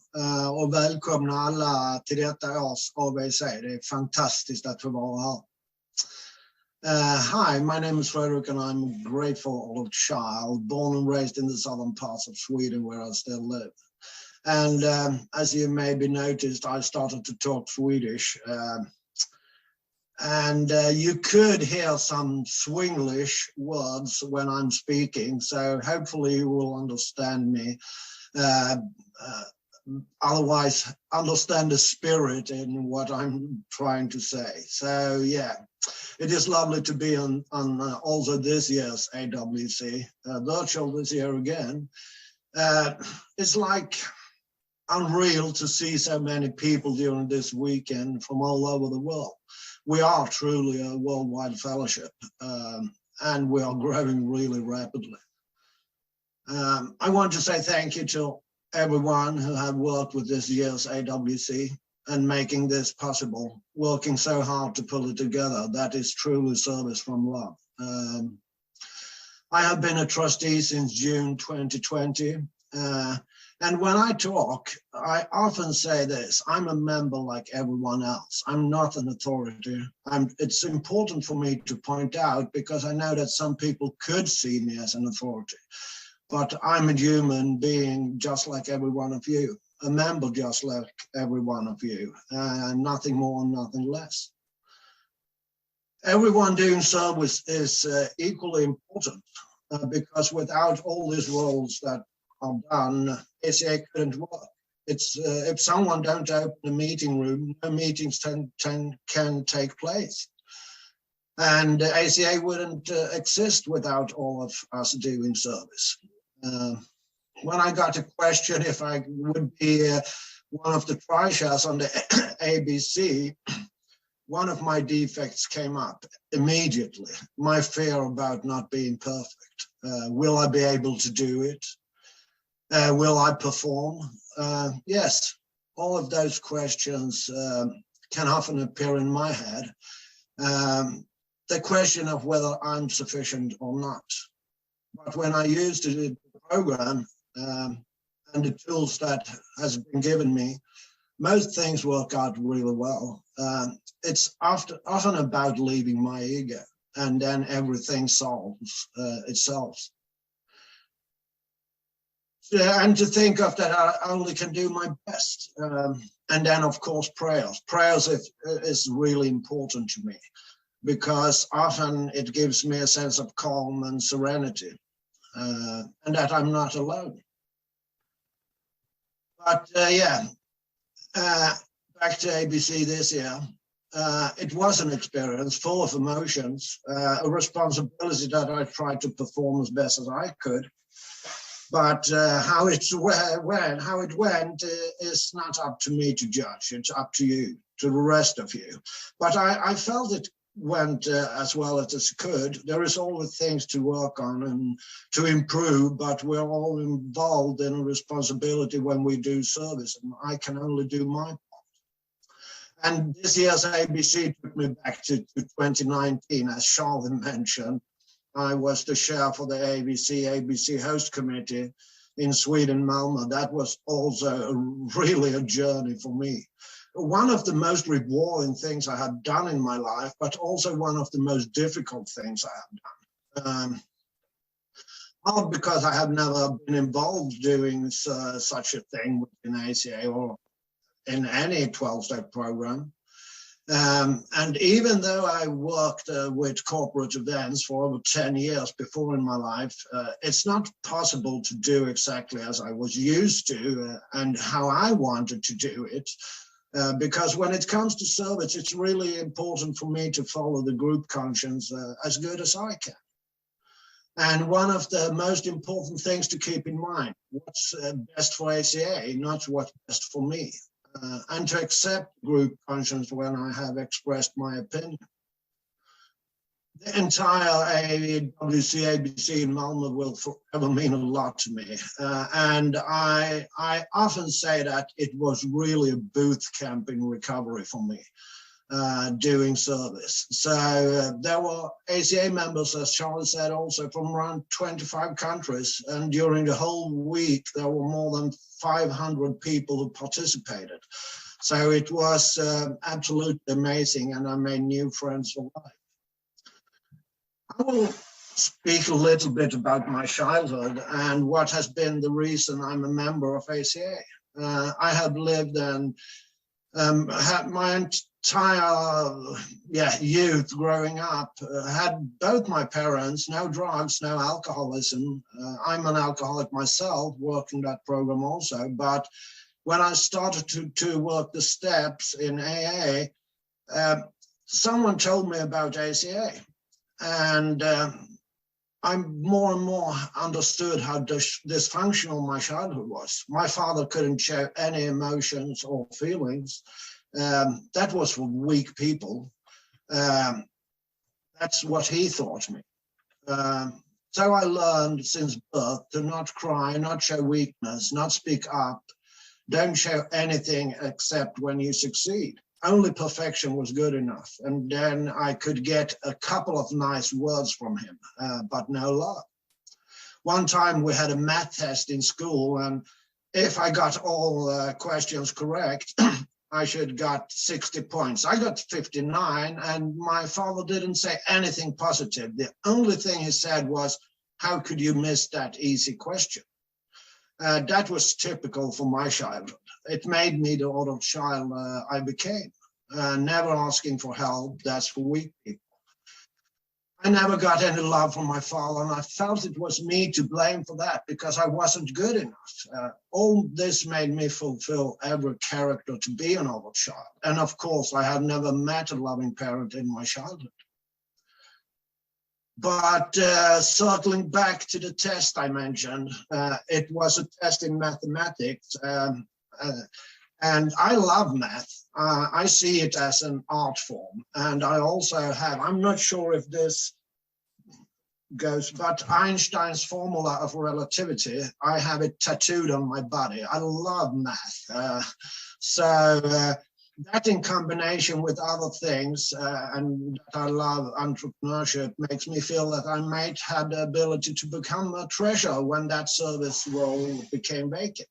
Och välkomna alla till detta års ABC. Det är fantastiskt att få vara här. Hi, my name is Frederick and I'm a grateful old child, born and raised in the southern parts of Sweden where I still live. And as you maybe noticed, I started to talk Swedish. And you could hear some Swinglish words when I'm speaking, so hopefully you will understand me. Otherwise, understand the spirit in what I'm trying to say. So yeah, it is lovely to be on also this year's AWC, virtual this year again. It's like unreal to see so many people during this weekend from all over the world. We are truly a worldwide fellowship, and we are growing really rapidly. I want to say thank you to everyone who have worked with this year's AWC. and making this possible, working so hard to pull it together. That is truly service from love. I have been a trustee since June 2020. And when I talk, I often say this: I'm a member like everyone else. I'm not an authority. It's important for me to point out, because I know that some people could see me as an authority, but I'm a human being just like every one of you, a member just like every one of you, nothing more, nothing less. Everyone doing service is equally important, because without all these roles that are done, ACA couldn't work. It's if someone don't open a meeting room, no meetings can take place. And ACA wouldn't exist without all of us doing service. When I got a question if I would be one of the tri-chairs on the ABC, one of my defects came up immediately. My fear about not being perfect. Will I be able to do it? Will I perform? Yes, all of those questions can often appear in my head. The question of whether I'm sufficient or not. But when I used the program and the tools that has been given me, most things work out really well. It's often about leaving my ego, and then everything solves itself. And to think of that I only can do my best. And then, of course, prayers. Prayers is really important to me, because often it gives me a sense of calm and serenity, and that I'm not alone. But back to ABC this year. It was an experience full of emotions, a responsibility that I tried to perform as best as I could. But how it went is not up to me to judge. It's up to you, to the rest of you. But I felt it went as well as it could. There is always things to work on and to improve, but we're all involved in a responsibility when we do service, and I can only do my part. And this year's ABC took me back to 2019, as Charlie mentioned. I was the chair for the ABC host committee in Sweden, Malmö. That was also really a journey for me. One of the most rewarding things I have done in my life, but also one of the most difficult things I have done. Not because I have never been involved doing such a thing within ACA or in any 12-step program. And even though I worked with corporate events for over 10 years before in my life, it's not possible to do exactly as I was used to and how I wanted to do it. Because when it comes to service, it's really important for me to follow the group conscience as good as I can. And one of the most important things to keep in mind, what's best for ACA, not what's best for me. And to accept group conscience when I have expressed my opinion. The entire ABC in Malmö will forever mean a lot to me. And I often say that it was really a boot camp in recovery for me, doing service. So there were ACA members, as Charlie said, also from around 25 countries. And during the whole week, there were more than 500 people who participated. So it was absolutely amazing, and I made new friends for life. I will speak a little bit about my childhood and what has been the reason I'm a member of ACA. I have lived and had my entire youth growing up, had both my parents, no drugs, no alcoholism. I'm an alcoholic myself, working that program also. But when I started to work the steps in AA, someone told me about ACA. And I more and more understood how dysfunctional my childhood was. My father couldn't show any emotions or feelings. That was for weak people. That's what he taught me. So I learned since birth to not cry, not show weakness, not speak up, don't show anything except when you succeed. Only perfection was good enough. And then I could get a couple of nice words from him, but no love. One time we had a math test in school, and if I got all questions correct, I should got 60 points. I got 59, and my father didn't say anything positive. The only thing he said was, how could you miss that easy question? That was typical for my childhood. It made me the adult child I became, never asking for help. That's for weak people. I never got any love from my father, and I felt it was me to blame for that because I wasn't good enough. All this made me fulfill every character to be an adult child. And of course, I have never met a loving parent in my childhood. But circling back to the test I mentioned, it was a test in mathematics, and I love math. I see it as an art form, and I also have, I'm not sure if this goes, but Einstein's formula of relativity, I have it tattooed on my body. I love math. That in combination with other things, and I love entrepreneurship, makes me feel that I might have the ability to become a treasurer when that service role became vacant.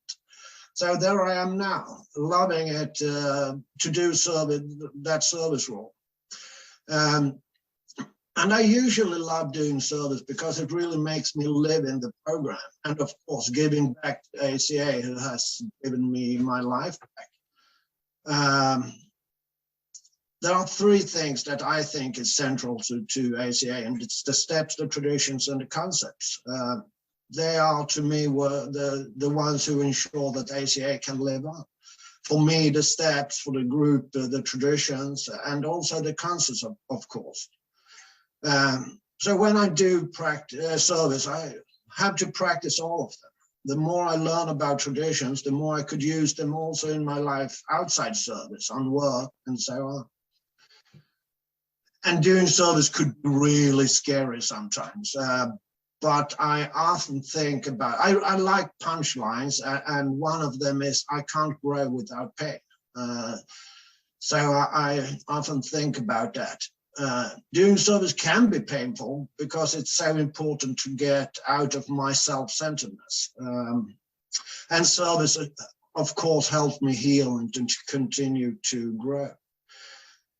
So there I am now, loving it to do that service role. And I usually love doing service because it really makes me live in the program. And of course, giving back to ACA, who has given me my life back. There are three things that I think is central to ACA, and it's the steps, the traditions, and the concepts. They are, to me, were the ones who ensure that ACA can live on. For me, the steps, for the group, the traditions, and also the concepts, of course. So when I do practice service, I have to practice all of them. The more I learn about traditions, the more I could use them also in my life outside service, on work, and so on. And doing service could be really scary sometimes. But I often think about, I like punchlines, and one of them is, I can't grow without pain. So I often think about that. Doing service can be painful because it's so important to get out of my self-centeredness. And service, of course, helped me heal and to continue to grow.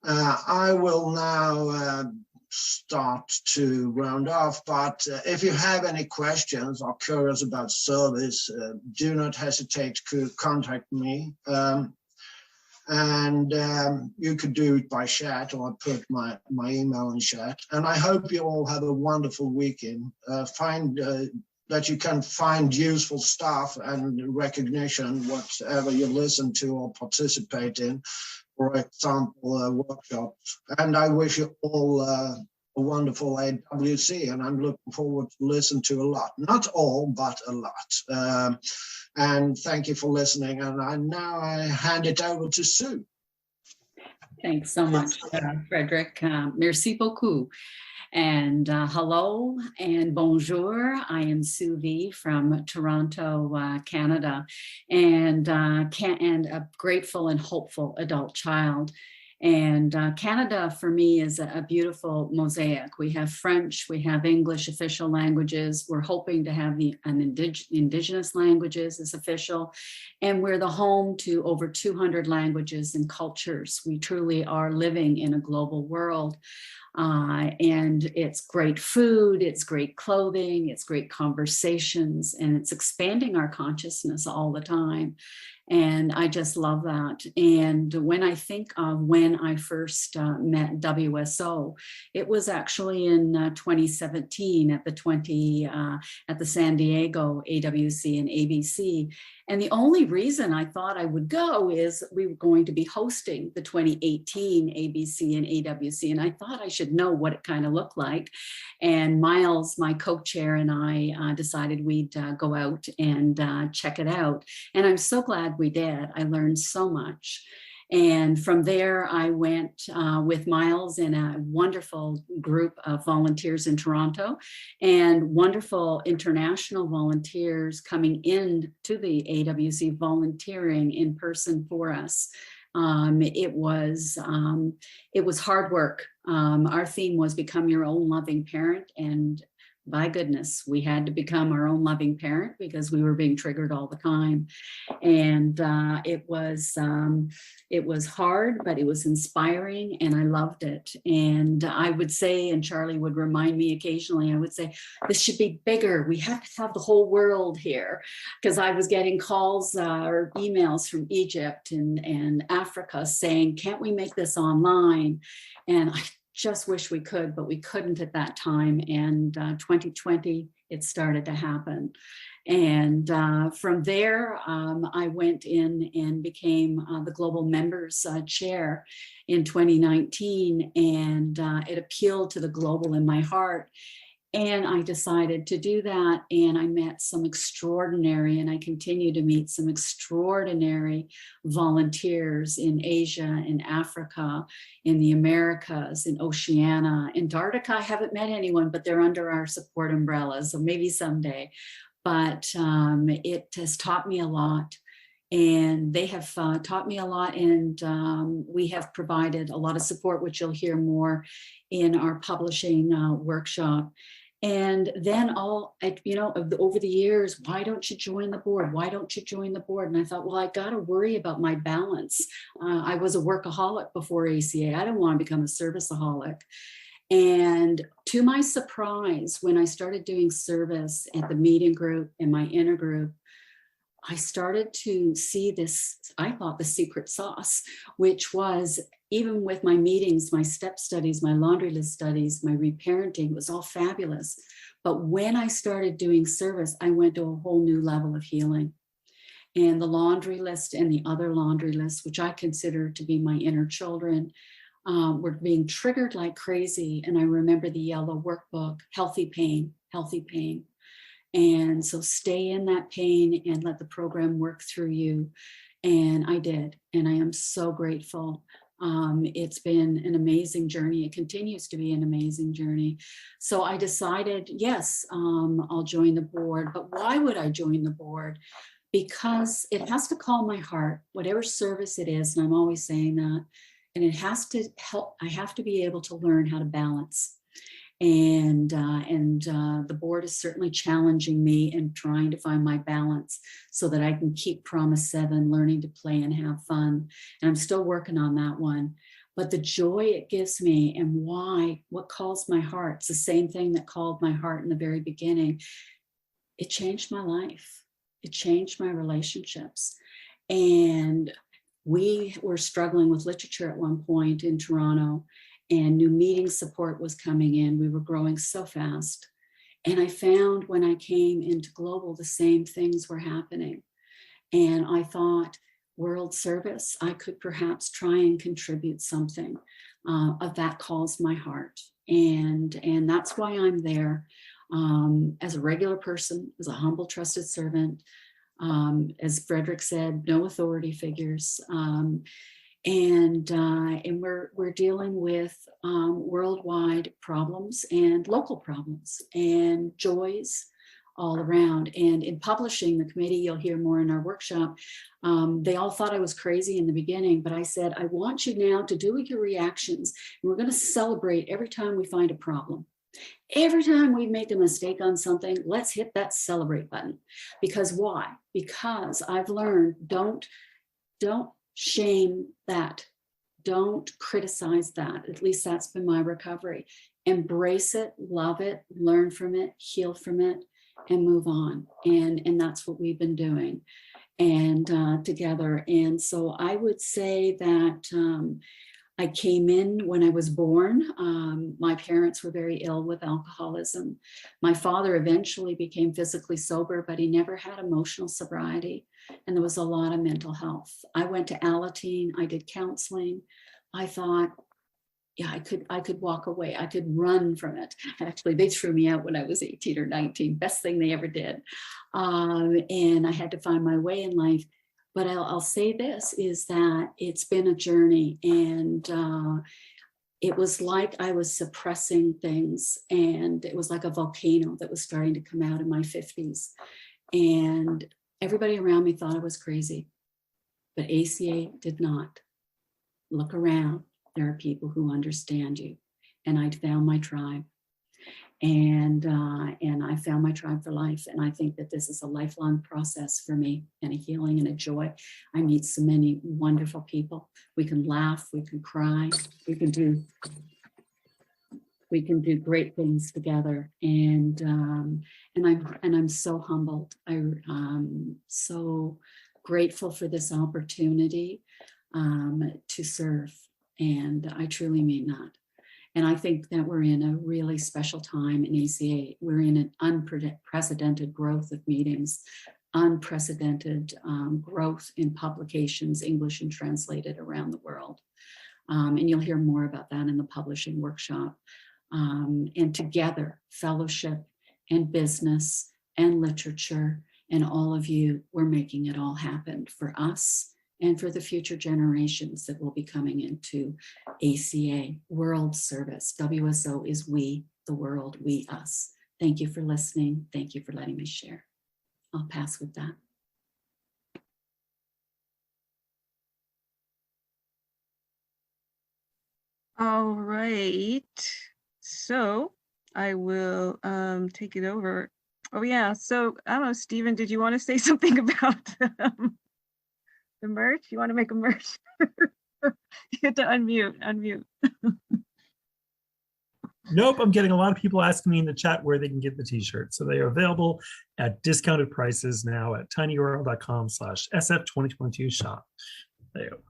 I will now start to round off, but if you have any questions or curious about service, do not hesitate to contact me. And you could do it by chat, or put my email in chat. And I hope you all have a wonderful weekend. That you can find useful stuff and recognition, whatever you listen to or participate in, for example, workshops. And I wish you all a wonderful AWC, and I'm looking forward to listen to a lot. Not all, but a lot. And thank you for listening. And now I hand it over to Sue. Thanks so much, Frederick. Merci beaucoup. And hello and bonjour. I am Sue V from Toronto, Canada, and a grateful and hopeful adult child. And Canada, for me, is a beautiful mosaic. We have French, we have English official languages. We're hoping to have indigenous languages as official. And we're the home to over 200 languages and cultures. We truly are living in a global world. And it's great food, it's great clothing, it's great conversations, and it's expanding our consciousness all the time. And I just love that. And when I think of when I first met WSO, it was actually in 2017 at the San Diego AWC and ABC. And the only reason I thought I would go is we were going to be hosting the 2018 ABC and AWC. And I thought I should know what it kind of looked like. And Miles, my co-chair, and I decided we'd go out and check it out. And I'm so glad we did. I learned so much. And from there, I went with Miles in a wonderful group of volunteers in Toronto and wonderful international volunteers coming in to the AWC volunteering in person for us. It was hard work. Our theme was become your own loving parent, and by goodness, we had to become our own loving parent because we were being triggered all the time. And it was hard, but it was inspiring, and I loved it. And I would say, and Charlie would remind me occasionally, I would say, this should be bigger. We have to have the whole world here, because I was getting calls or emails from Egypt and Africa saying, can't we make this online? And I just wish we could, but we couldn't at that time. And 2020, it started to happen. And from there, I went in and became the global members chair in 2019. And it appealed to the global in my heart. And I decided to do that. And I met some extraordinary, and I continue to meet some extraordinary volunteers in Asia, in Africa, in the Americas, in Oceania. Antarctica, I haven't met anyone, but they're under our support umbrella. So maybe someday. But it has taught me a lot. And they have taught me a lot, and we have provided a lot of support, which you'll hear more in our publishing workshop. And then over the years, why don't you join the board? Why don't you join the board? And I thought, well, I got to worry about my balance. I was a workaholic before ACA. I don't want to become a serviceaholic. And to my surprise, when I started doing service at the meeting group and my inner group, I started to see this, I thought, the secret sauce, which was, even with my meetings, my step studies, my laundry list studies, my reparenting, was all fabulous. But when I started doing service, I went to a whole new level of healing. And the laundry list and the other laundry lists, which I consider to be my inner children, were being triggered like crazy. And I remember the yellow workbook, healthy pain, healthy pain. And so stay in that pain and let the program work through you. And I did. And I am so grateful. It's been an amazing journey. It continues to be an amazing journey. So I decided, yes, I'll join the board. But why would I join the board? Because it has to call my heart, whatever service it is. And I'm always saying that. And it has to help. I have to be able to learn how to balance. And the board is certainly challenging me in trying to find my balance so that I can keep Promise 7, learning to play and have fun. And I'm still working on that one. But the joy it gives me, and what calls my heart, it's the same thing that called my heart in the very beginning. It changed my life. It changed my relationships. And we were struggling with literature at one point in Toronto, and new meeting support was coming in. We were growing so fast. And I found when I came into global, the same things were happening. And I thought, world service, I could perhaps try and contribute something of that calls my heart. And that's why I'm there as a regular person, as a humble, trusted servant. As Frederick said, no authority figures. And we're dealing with worldwide problems and local problems and joys all around. And in publishing the committee, you'll hear more in our workshop, they all thought I was crazy in the beginning, but I said, I want you now to do your reactions. And we're going to celebrate every time we find a problem. Every time we make a mistake on something, let's hit that celebrate button. Because why? Because I've learned, don't shame that. Don't criticize that. At least that's been my recovery. Embrace it, love it, learn from it, heal from it, and move on. And that's what we've been doing and together. And so I would say that I came in when I was born. My parents were very ill with alcoholism. My father eventually became physically sober, but he never had emotional sobriety. And there was a lot of mental health. I went to Alateen, I did counseling. I thought, yeah, I could walk away. I could run from it. Actually, they threw me out when I was 18 or 19. Best thing they ever did. And I had to find my way in life. But I'll say this, is that it's been a journey, and it was like I was suppressing things, and it was like a volcano that was starting to come out in my 50s. And everybody around me thought I was crazy, but ACA did not. Look around, there are people who understand you. And I found my tribe. And I found my tribe for life. And I think that this is a lifelong process for me, and a healing and a joy. I meet so many wonderful people. We can laugh, we can cry, we can do great things together. And I'm so humbled. I'm so grateful for this opportunity to serve. And I truly mean that. And I think that we're in a really special time in ACA. We're in an unprecedented growth of meetings, unprecedented growth in publications, English and translated around the world. And you'll hear more about that in the publishing workshop. And together, fellowship and business and literature and all of you, we're making it all happen for us and for the future generations that will be coming into ACA World Service. WSO is we, the world, we, us. Thank you for listening. Thank you for letting me share. I'll pass with that. All right, so I will take it over. Oh yeah, so I don't know, Stephen, did you want to say something about the merch? You want to make a merch? You have to unmute. Nope, I'm getting a lot of people asking me in the chat where they can get the t-shirts. So they are available at discounted prices now at tinyurl.com/SF2022 shop. There you go.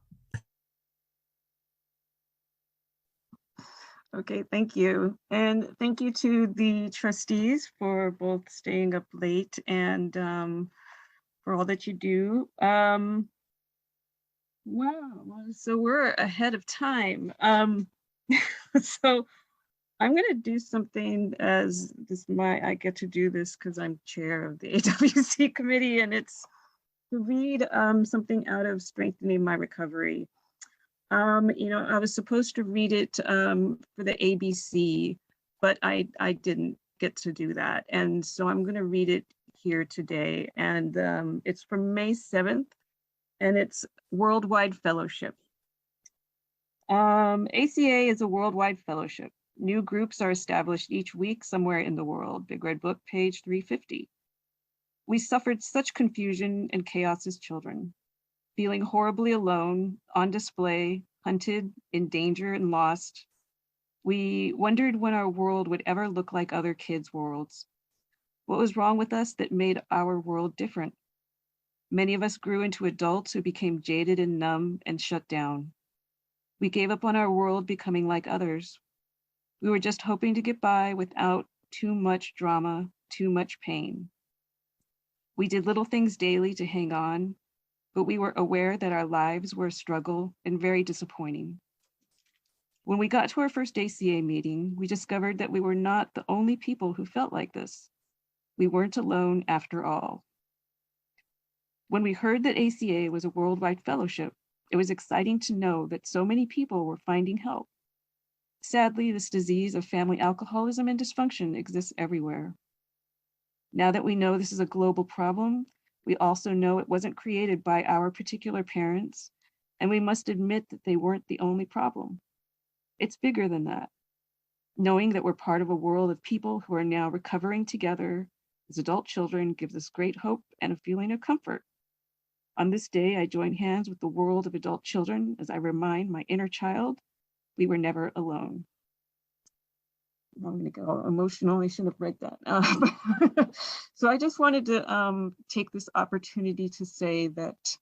Okay, thank you. And thank you to the trustees for both staying up late and for all that you do. Wow, so we're ahead of time. So I'm gonna do something as I get to do this because I'm chair of the AWC committee, and it's to read something out of Strengthening My Recovery. I was supposed to read it for the ABC, but I didn't get to do that. And so I'm going to read it here today. And it's from May 7th, and it's Worldwide Fellowship. ACA is a worldwide fellowship. New groups are established each week somewhere in the world. Big Red Book, page 350. We suffered such confusion and chaos as children. Feeling horribly alone, on display, hunted, in danger, and lost. We wondered when our world would ever look like other kids' worlds. What was wrong with us that made our world different? Many of us grew into adults who became jaded and numb and shut down. We gave up on our world becoming like others. We were just hoping to get by without too much drama, too much pain. We did little things daily to hang on, but we were aware that our lives were a struggle and very disappointing. When we got to our first ACA meeting, we discovered that we were not the only people who felt like this. We weren't alone after all. When we heard that ACA was a worldwide fellowship, it was exciting to know that so many people were finding help. Sadly, this disease of family alcoholism and dysfunction exists everywhere. Now that we know this is a global problem, we also know it wasn't created by our particular parents, and we must admit that they weren't the only problem. It's bigger than that. Knowing that we're part of a world of people who are now recovering together as adult children gives us great hope and a feeling of comfort. On this day, I join hands with the world of adult children as I remind my inner child, we were never alone. I'm going to go emotional. I shouldn't have read that. So I just wanted to take this opportunity to say that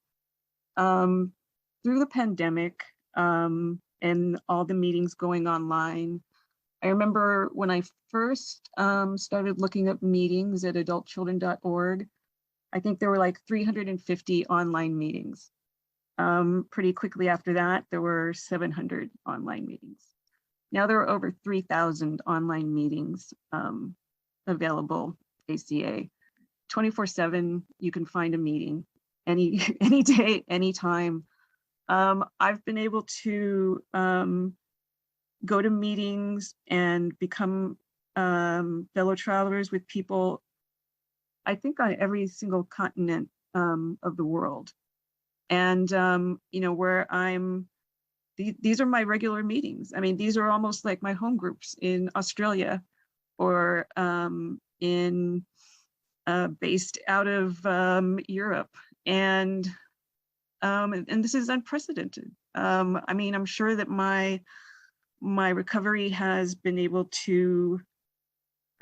through the pandemic and all the meetings going online, I remember when I first started looking up meetings at adultchildren.org, I think there were like 350 online meetings. Pretty quickly after that, there were 700 online meetings. Now there are over 3,000 online meetings available ACA. 24/7, you can find a meeting. any any day, anytime. I've been able to go to meetings and become fellow travelers with people, I think, on every single continent of the world. And, you know, where these are my regular meetings. I mean, these are almost like my home groups in Australia, or based out of Europe. And this is unprecedented. I mean, I'm sure that my recovery has been able to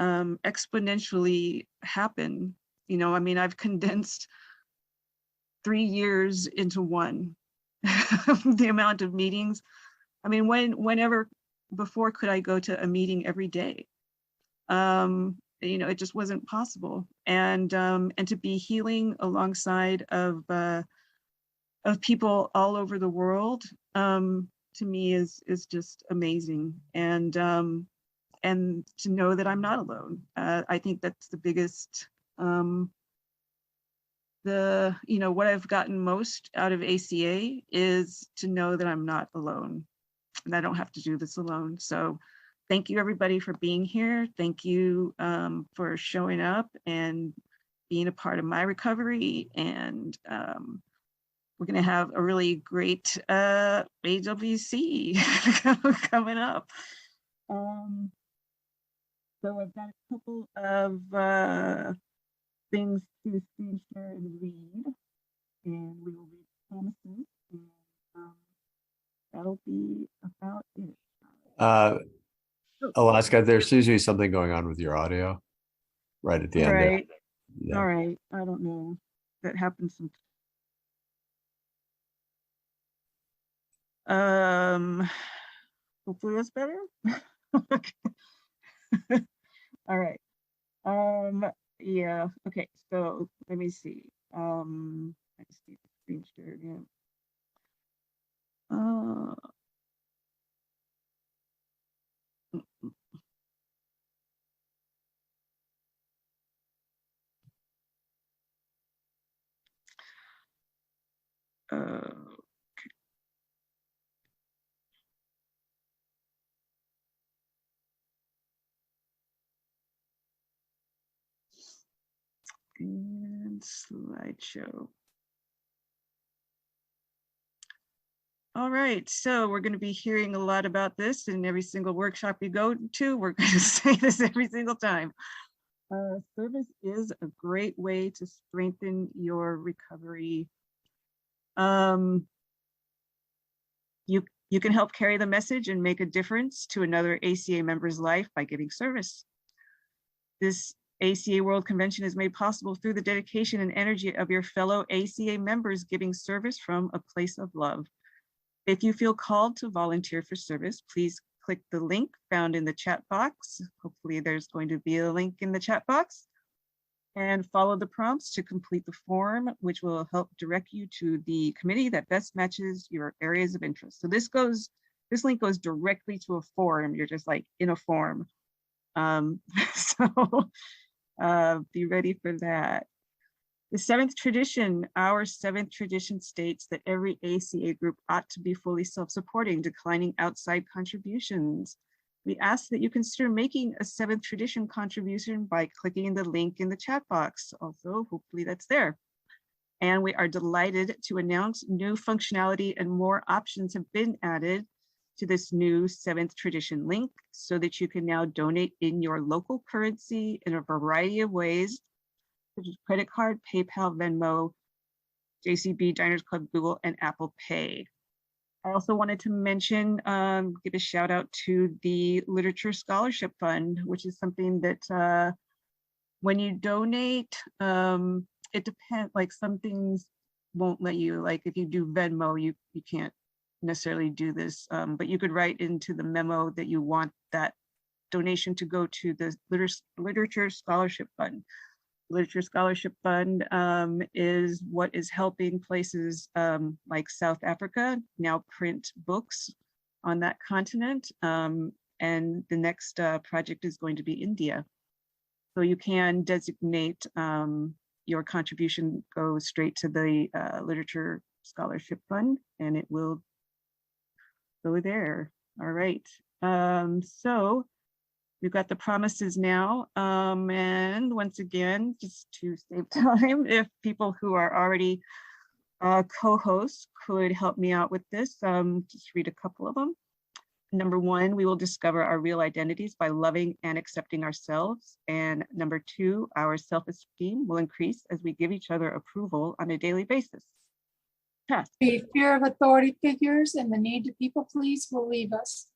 exponentially happen. You know, I mean, I've condensed 3 years into one. The amount of meetings. I mean, whenever before could I go to a meeting every day? You know, it just wasn't possible. And to be healing alongside of people all over the world, to me is just amazing. And to know that I'm not alone. I think that's the biggest, you know, what I've gotten most out of ACA is to know that I'm not alone and I don't have to do this alone. So thank you everybody for being here. Thank you for showing up and being a part of my recovery. And we're gonna have a really great AWC coming up. So I've got a couple of things to screen share and read, and we will read promises, and that'll be about it. Alaska, there seems to be something going on with your audio right at the end there. Right. Yeah. All right. I don't know. That happens sometimes. Hopefully that's better. All right. Yeah. Okay. So let me see. I just need to screen share again. And slideshow. All right, so we're going to be hearing a lot about this in every single workshop you go to. We're going to say this every single time. Service is a great way to strengthen your recovery. You can help carry the message and make a difference to another ACA member's life by giving service. This ACA World Convention is made possible through the dedication and energy of your fellow ACA members giving service from a place of love. If you feel called to volunteer for service, please click the link found in the chat box. Hopefully there's going to be a link in the chat box, and follow the prompts to complete the form, which will help direct you to the committee that best matches your areas of interest. So this link goes directly to a form. You're just like in a form. So be ready for that. The seventh tradition, our seventh tradition states that every ACA group ought to be fully self-supporting, declining outside contributions. We ask that you consider making a seventh tradition contribution by clicking the link in the chat box. Also, hopefully that's there. And we are delighted to announce new functionality and more options have been added to this new seventh tradition link so that you can now donate in your local currency in a variety of ways, such as credit card, PayPal, Venmo, JCB, Diners Club, Google, and Apple Pay. I also wanted to mention, give a shout out to the Literature Scholarship Fund, which is something that when you donate, it depends, like some things won't let you, like if you do Venmo, you can't necessarily do this, but you could write into the memo that you want that donation to go to the Literature Scholarship Fund. Literature Scholarship Fund is what is helping places like South Africa now print books on that continent. And the next project is going to be India. So you can designate your contribution goes straight to the Literature Scholarship Fund, and it will go there. All right. So we've got the promises now. And once again, just to save time, if people who are already co-hosts could help me out with this, just read a couple of them. Number one, we will discover our real identities by loving and accepting ourselves. And number two, our self-esteem will increase as we give each other approval on a daily basis. Pass. The fear of authority figures and the need to people please will leave us.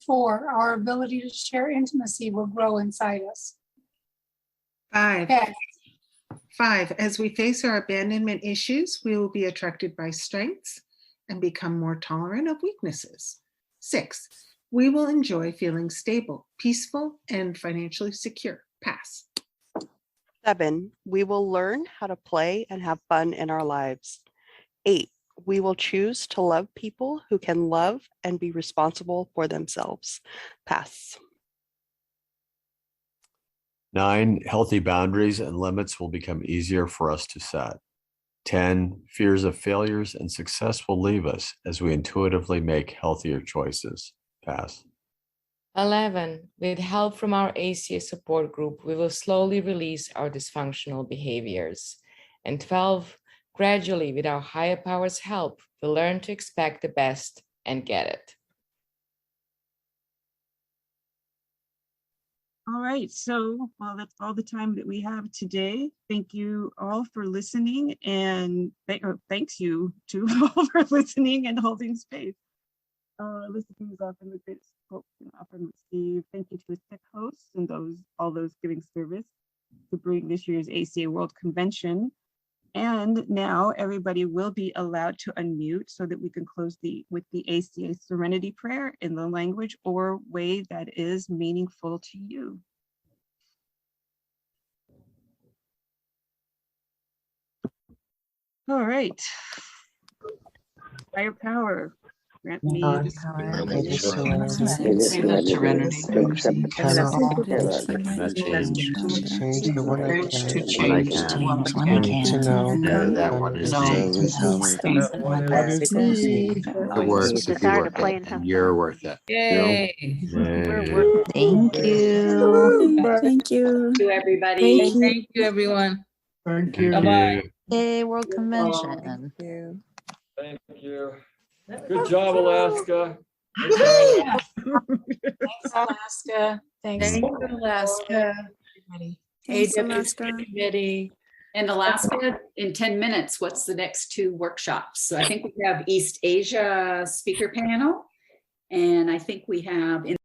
4, our ability to share intimacy will grow inside us. 5. Okay. 5, as we face our abandonment issues, we will be attracted by strengths and become more tolerant of weaknesses. 6, we will enjoy feeling stable, peaceful, and financially secure. Pass. 7, we will learn how to play and have fun in our lives. 8, we will choose to love people who can love and be responsible for themselves. Pass. 9, healthy boundaries and limits will become easier for us to set. 10, fears of failures and success will leave us as we intuitively make healthier choices. Pass. 11, with help from our ACA support group, we will slowly release our dysfunctional behaviors. And 12, gradually, with our higher powers' help, we'll learn to expect the best and get it. All right, so well, that's all the time that we have today. Thank you all for listening, and thanks you to all for listening and holding space. Listening is often the greatest hope and often received. Thank you to the tech hosts and all those giving service to bring this year's ACA World Convention. And now everybody will be allowed to unmute so that we can close with the ACA Serenity Prayer in the language or way that is meaningful to you. All right. Higher power, grant me the Change the one I can to change the one I can't. To know that one is the work to be worth it, and you're worth it. Yay. Yay. Thank you. Thank you. To everybody. Thank you, everyone. Thank Thank Bye-bye. you. Yay, World Convention. Thank you. Good job, Alaska. Thanks, Alaska. Thanks, Alaska. Thanks, AWC Alaska. Committee. And Alaska, in 10 minutes, what's the next 2 workshops? So I think we have East Asia speaker panel. And I think we have in